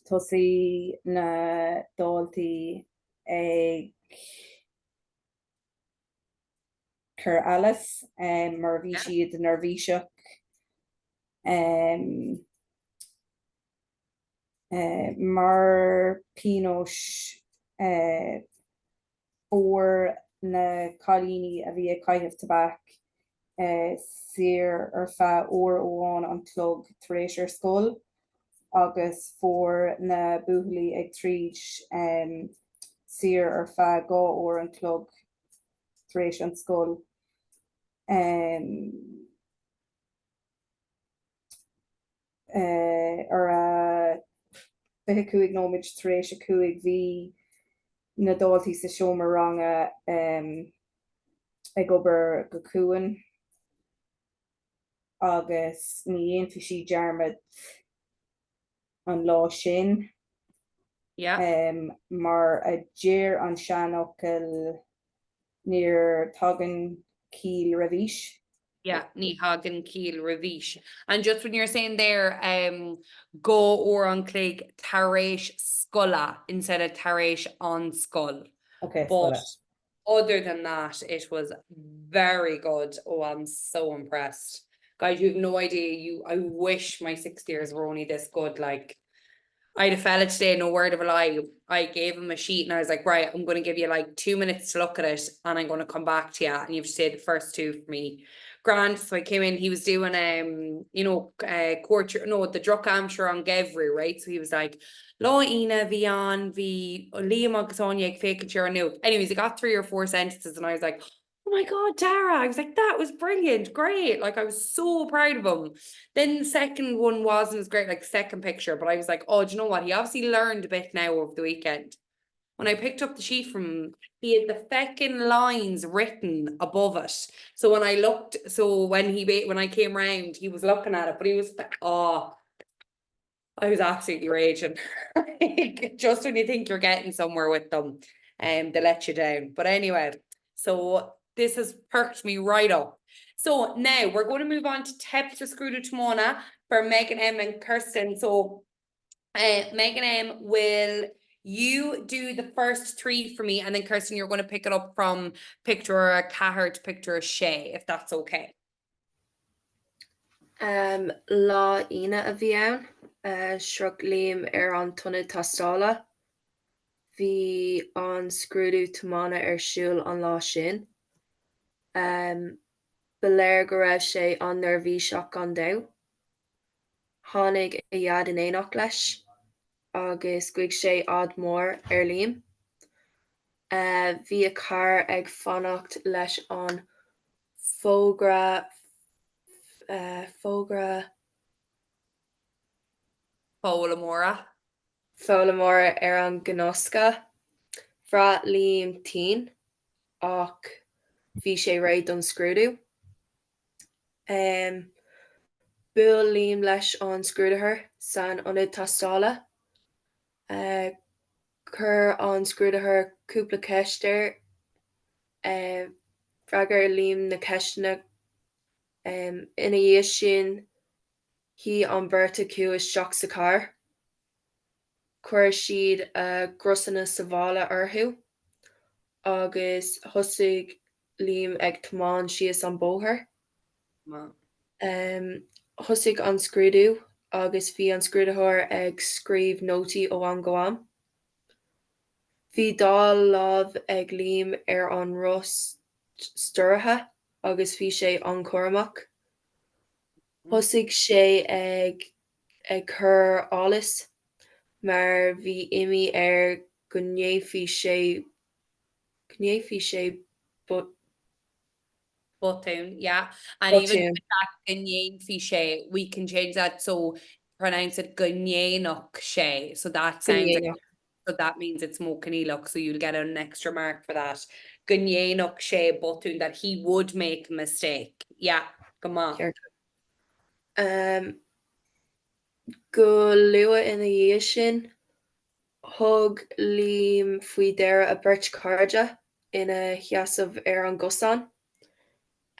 Tosaí na dáltaí ag chur ealas mar bhí siad nar bhí seach. Mar pínos ór na cailíní a bhí ag caiithimh tabhac saor ar feadh ór óháin an chlog tar éis ar scoil, agus fór na buachaillí ag tríd saor ar feadh 2 ór an chlog tar éis an scoil. Ar a 25 nóid tar éis a 5 bhí na dáltaí sa seomra ranga ag obair go cuain, agus ní dhéanfaí sí dearmad an lá sin. Mar a déir an seanachil níor tagann cíl rahís. Yeah, ní hagan cíl rahís. And just when you're saying there, go or an clig tar éis scola instead of tar éis an scoil. Okay, But scoile. other than that, it was very good. Oh, I'm so impressed. Guys, you have no idea. I wish my 6 years were only this good. Like, I had a fella today, no word of a lie. I gave him a sheet and I was like, right, I'm going to give you like 2 minutes to look at it and I'm going to come back to you and you have to say the first 2 for me. Grand. So I came in, he was doing the Druck Amshire on Gevry, right? So he was like, Lá Ina, Vian, V, Liam agus Anya fake it new. Anyways, I got 3 or 4 sentences and I was like, oh my God, Dara. I was like, that was brilliant. Great. Like, I was so proud of him. Then the second one wasn't as great, like second picture, but I was like, oh, do you know what? He obviously learned a bit now over the weekend. When I picked up the sheet from him, he had the feckin' lines written above it. So when I looked, when I came round, he was looking at it, but he was, I was absolutely raging. Just when you think you're getting somewhere with them, they let you down. But anyway, so this has perked me right up. So now we're going to move on to tips for Screwed Timona for Megan M and Kirsten. So Megan M, will you do the first 3 for me, and then Kirsten, you're going to pick it up from picture a Cahir to picture a Shay, if that's okay. Lá Ina a bhí ann, shrug Liam ar an tunna tastála. Bhí an Scrúdú Timona ar siúl an lá sin. Beléir go raibh sé an nervhí seach an dó. Tháinig a dhead in éach leis, agus gcuig sé ad mór ar Liam. Bhí a car ag fanacht leis an fógra Fólamóra ar an gnosca. Bhra Liam teen, ach bhí sé réid don scrúdú. Buail Liam leis an scrúdathair san ionad tastála. Chur an scrúdathair cúpla ceistear. Freagar Liam na ceistena Ina dhéis sin hí an beirte acu isteach sa car. Chuir siad a grosanna sa bhála orthu, agus thosaigh Liam ag tiomáin síos an bóthar. Ma. Thosaigh an scrúdú agus bhí an scrúdathóir ag scríobh nótaí ó am go am. Bhí dá lámh ag Liam ar an rás stoirtha agus bhí sé an-choramach. Thosaigh sé ag chur álas, mar bhí imí ar go ndéifí sé Botún, yeah. And even botún. with that Ghanaian fiche, we can change that so pronounce it Ghanaianok she. So that sounds like, Ghanaianach. so that means it's more Canilok, so you'll get an extra mark for that. Ghanaianok she botún, that he would make a mistake. Yeah, come on. Ceart. Go luath ina dhéis sin, thug Liam faoi deireadh a beirt cairde ina sheasamh ar an gcosán.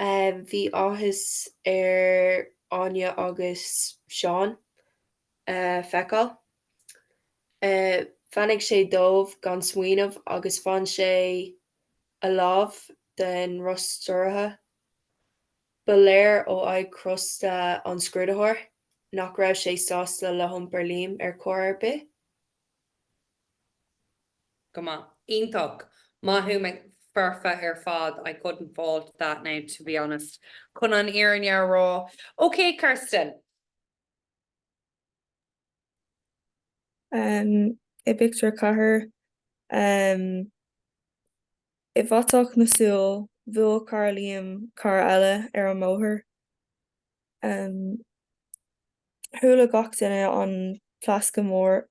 Bhí áthas ar Anya agus Seán feicáil. Phanig sé dómh gan smaoineamh agus fan sé a lámh den rás stoirtha. Ba léir ó aghaidh crosta an scrúdathóir, nach raibh sé sásta le humpar Liam ar chóir bith. Come on. Iontok. Mahu me furfa ar fad. I couldn't fault that now, to be honest. Cun an Éireann raw. Okay, Kirsten. I picture cahar I bhatach na súil bhfuil car Liam car eile ar an móthar. Thula gach duine an plasca mór.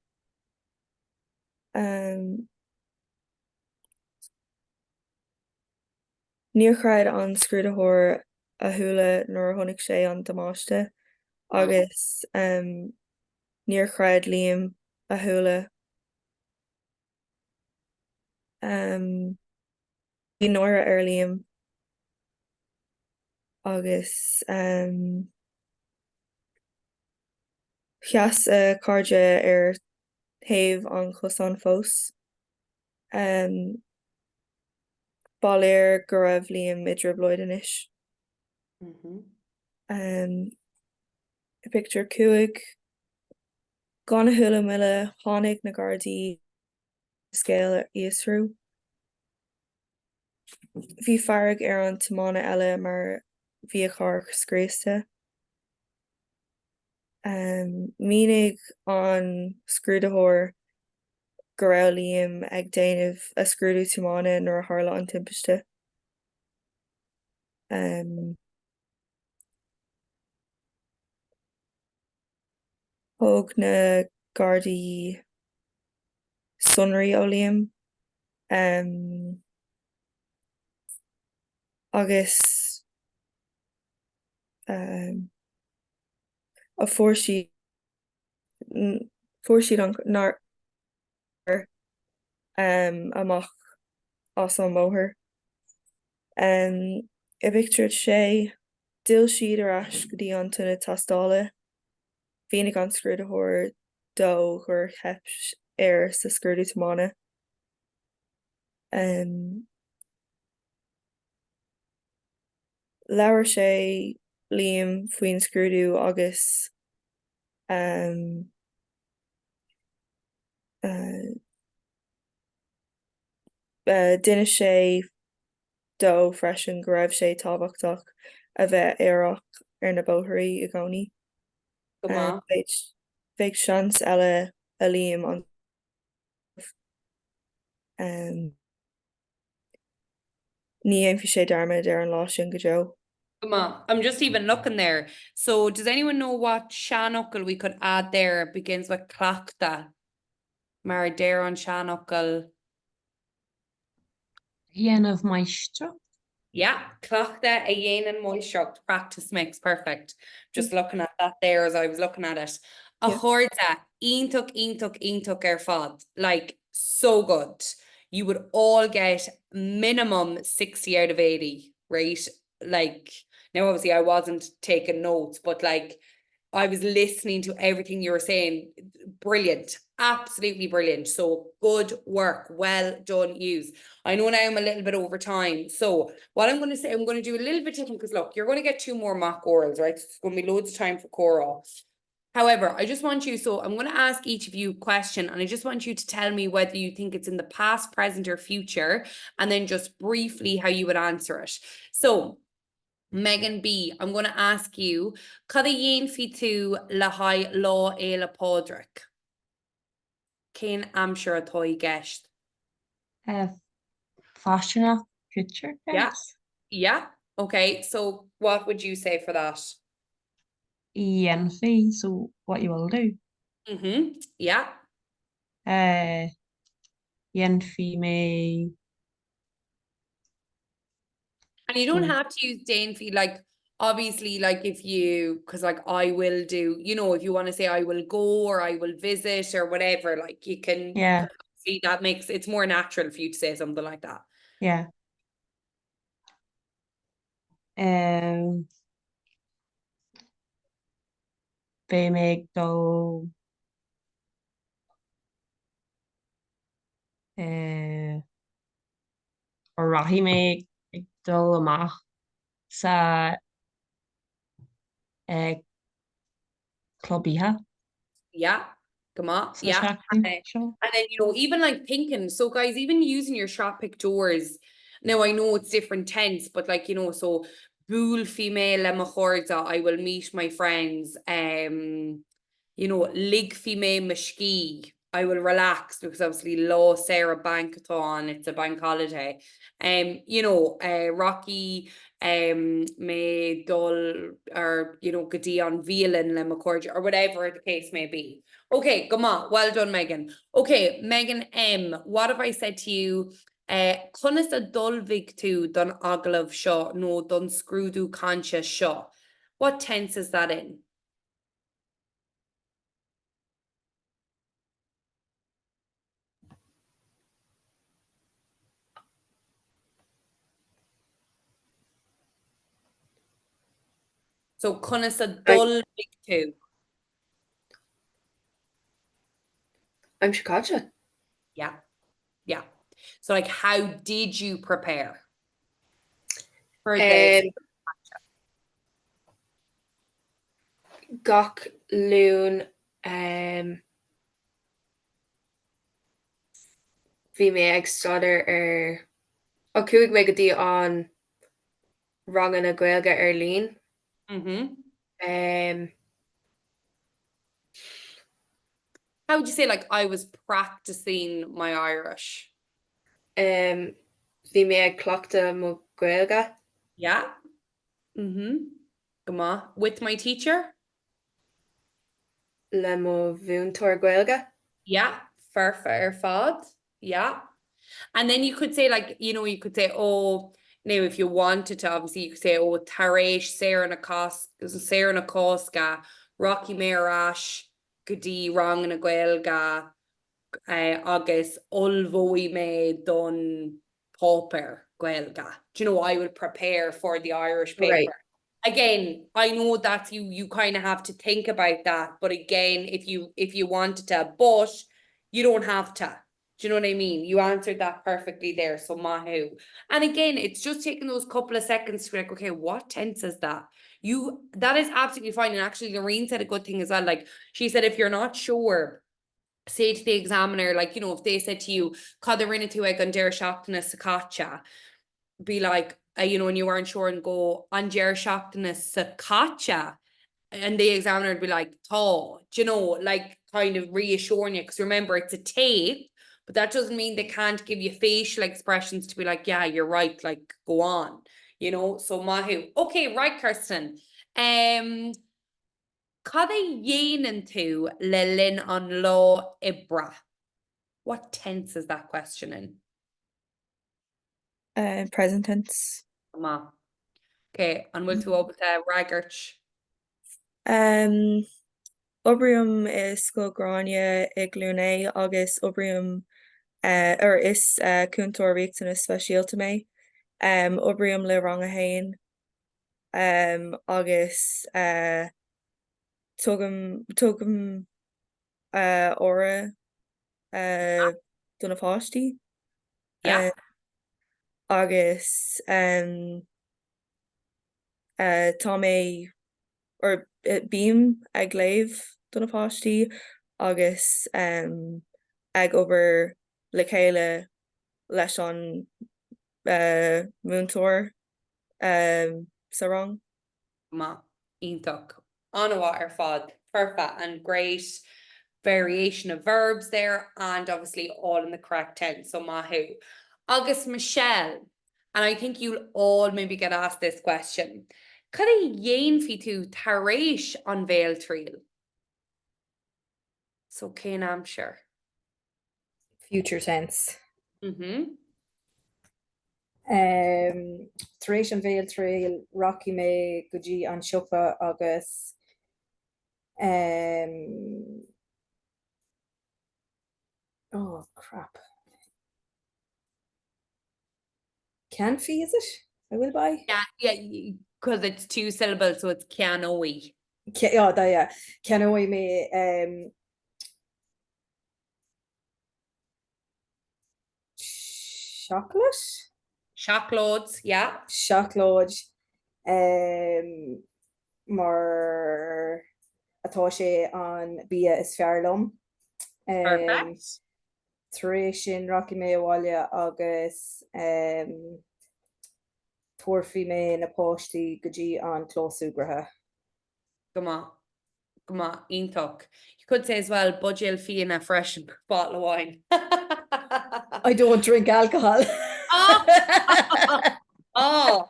Níor chraid an scrúdathóir a thula nuair a tháinig sé an damáiste, agus níor chraid Liam a thula. Bhí nóra ar Liam agus cheas a cairde ar taobh an chosán fós. Baléir go raibh Liam idir blóid inis. I picture cuaig gan na thula mille tháinig na Gardaí scéal iasrú. Bhí farg ar an tiomána eile mar bhí a chár scréasta. Mínig an scrúdathóir go raibh Liam ag déanamh a scrúdú tiomána nuair a tharla an timpiste. Thug na Gardaí sonraí ó Liam. Agus a fuair siad an amach as an móthar. I pictured sé dill siad ar ais go dtí an tuna tastála. Bhínig an scrúdathóir dó gur theip ar sa scrúdú tiomána. Leabhar sé Liam faoin scrúdú agus duine sé dó freisin go raibh sé tábhachtach a bheith éireach ar na bóthaí i gcónaí. Come on. Bheidh seans eile a Liam ní aonfí sé dermid ar an lá sin go Joe. Come on. I'm just even looking there. So does anyone know what Shanukkel we could add there? It begins with Clachta. Mar there on Shanukkel. Dhéanamh maistre. Yeah, Clachta a Yen Moishock. Practice makes perfect. Just looking at that there as I was looking at it. A Yeah. Horda, Intuk ar fad. Like, so good. You would all get minimum 60 out of 80, right? Like, Now, obviously, I wasn't taking notes, but like I was listening to everything you were saying. Brilliant, absolutely brilliant. So good work, well done, yous. I know now I'm a little bit over time. So what I'm going to say, I'm going to do a little bit different because look, you're going to get 2 more mock orals, right? It's going to be loads of time for Cora. However, I just want you, so I'm going to ask each of you a question, and I just want you to tell me whether you think it's in the past, present, or future, and then just briefly how you would answer it. So, Megan B, I'm going to ask you, cad a dhéanamh fi tú le haghaidh lá éile pádraic? Cén amsir atá i gceist? Fashion future, Yeah. guys. Yeah. Okay. So what would you say for that? Yenfi, so what you will do. Yeah. Yenfi me. And you don't Go. have to use Dainty, like obviously, like if you, because like I will do, you know, if you want to say I will go or I will visit or whatever, like you can Yeah, see that makes it's more natural for you to say something like that. yeah. Be me go. Or rahi me dul amach sa clubbiha. Yeah. Come on. So Yeah. And then, sure. you know, even like thinking, so guys, even using your shop pick doors. Now I know it's different tense, but like, you know, so búl female I will meet my friends. You know, lig female mashki, I will relax because obviously law Sarah Bankathon, it's a bank holiday. You know, Rocky may dull or you know, Gadi on Velan Lemacordia or whatever the case may be. Okay, come on. Well done, Megan. Okay, Megan M. What have I said to you? Conas a dulvig to don aglav shaw, no don screwdu conscious shaw. What tense is that in? So conas a dulvig to. I'm Shikacha. Yeah. Yeah. So like how did you prepare for this? Gach loon bhí mé ag staidir ó cuaig mé go dtí an rangan na Gaeilge ar lín. How would you say like I was practicing my Irish? Bhí mé ag cleachta mo Gaeilge Yeah. Come on. With my teacher? le mo bhúntóir Gaeilge. Yeah. Fair fod. Yeah. And then you could say like, you know, you could say, oh, now if you wanted to, obviously you could say, oh, Taresh, Sarah na Cosca, Rocky Marash, Gadi Rong na Gaelga, agus Ulvoi me done pauper Gaelga. Do you know, I would prepare for the Irish paper. Right. Again, I know that you kind of have to think about that, but again, if you wanted to, but you don't have to. Do you know what I mean? You answered that perfectly there. So Mahu. And again, it's just taking those couple of seconds to be like, okay, what tense is that? That is absolutely fine. And actually, Lorraine said a good thing as well. Like she said, if you're not sure, say to the examiner, like, you know, if they said to you, Cad rinne tú ag an deir seachtainna sa caite, be like, you know, and you weren't sure and go, an deir seachtainna sa caite. And the examiner would be like, oh, do you know, like kind of reassuring you. Because remember, it's a tape, but that doesn't mean they can't give you facial expressions to be like, yeah, you're right, like go on, you know. So Mahu. Okay, right, Kirsten. Cad é dhéanann tú le linn an lá ibre? What tense is that question in? Present tense. Come on. Okay, an bhfuil tú óbata ragartt. Obrium is go grania ag luné agus obrium or is cúntóir riachtainna speisialta mé. Obrium le rang a hain agus tugam óra donna fáistí Yeah. agus tá mé or bím ag léamh donna fáistí agus ag obair le chéile leis an múntóir sa rang. Ma ionach anha ar fad perfect and great variation of verbs there and obviously all in the correct tense, so mahu. Agus Michelle, and I think you'll all maybe get asked this question. Could I yin fi tú taréis an veil trial? So Kane Hampshire. Future tense. Mm-hmm. Tar éis an bhéal trail rocky mé go dtí an siopa agus oh crap. Canfí, is it? I will buy. Yeah, because it's 2 syllables, so it's Cianoi. Oh, da yeah. Canói mé chocolate? Shockloads, yeah. Seachlóid mar atá sé an bia is fearlumm. Perfect. Tar éis sin rocky mé bháile agus tuairfí mé na páistí go dtí an chlósúgratha. Come on, ionach. You could say as well, budgil fianna fresh and bottle of wine. I don't drink alcohol. Oh,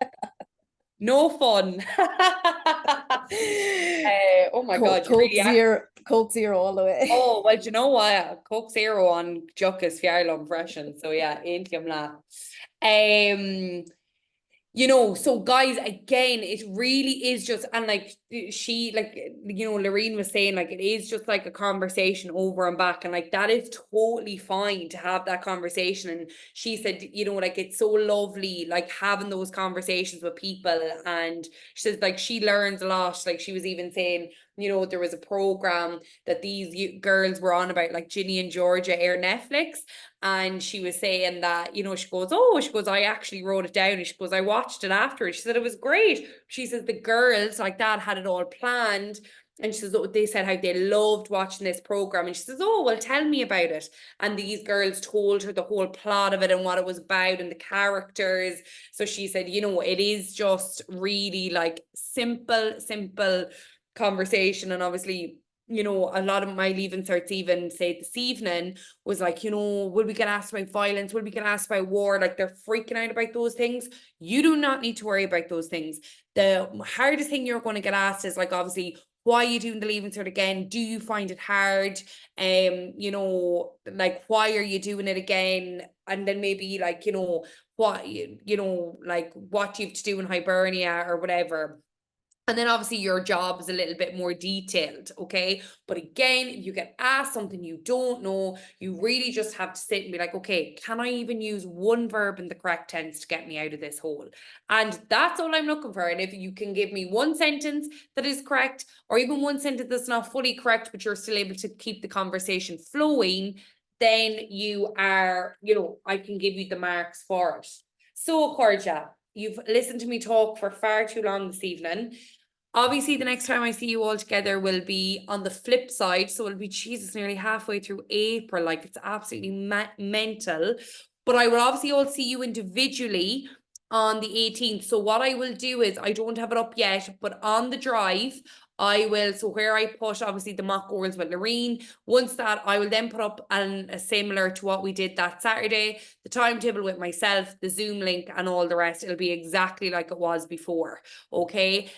no fun. Oh my God, you really are. Coke Zero all the way. Oh, well, do you know what? Coke Zero on Juckus Fiarlum freshen. So yeah, ain't la. You know, so guys, again, it really is just, and like she, like, you know, Lorraine was saying, like, it is just like a conversation over and back, and like that is totally fine to have that conversation. And she said, you know, like it's so lovely, like having those conversations with people. And she says, like, she learns a lot. Like she was even saying, you know, there was a program that these girls were on about, like Ginny and Georgia air Netflix. And she was saying that, you know, she goes, I actually wrote it down. And she goes, I watched it afterwards. She said it was great. She says the girls like that had it all planned. And she says, oh, they said how they loved watching this program. And she says, oh, well, tell me about it. And these girls told her the whole plot of it and what it was about and the characters. So she said, you know, it is just really like simple conversation. And obviously, you know, a lot of my leaving certs even say this evening was like, you know, will we get asked about violence? Will we get asked about war? Like they're freaking out about those things. You do not need to worry about those things. The hardest thing you're going to get asked is like, obviously, why are you doing the leaving cert again? Do you find it hard? You know, like, why are you doing it again? And then maybe like, you know, what, you know, like what you have to do in Hibernia or whatever. And then obviously your job is a little bit more detailed, okay? But again, you get asked something you don't know, you really just have to sit and be like, okay, can I even use one verb in the correct tense to get me out of this hole? And that's all I'm looking for. And if you can give me one sentence that is correct, or even one sentence that's not fully correct, but you're still able to keep the conversation flowing, then you are, you know, I can give you the marks for it. So, Corja, you've listened to me talk for far too long this evening. Obviously, the next time I see you all together will be on the flip side. So it'll be, Jesus, nearly halfway through April. Like, it's absolutely mental. But I will obviously all see you individually on the 18th. So what I will do is, I don't have it up yet, but on the drive, I will, so where I put obviously the mock orals with Lorraine, once that, I will then put up a similar to what we did that Saturday, the timetable with myself, the Zoom link and all the rest. It'll be exactly like it was before, okay?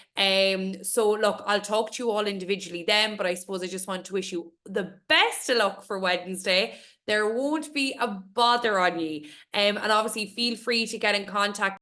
So look, I'll talk to you all individually then, but I suppose I just want to wish you the best of luck for Wednesday. There won't be a bother on you. And obviously feel free to get in contact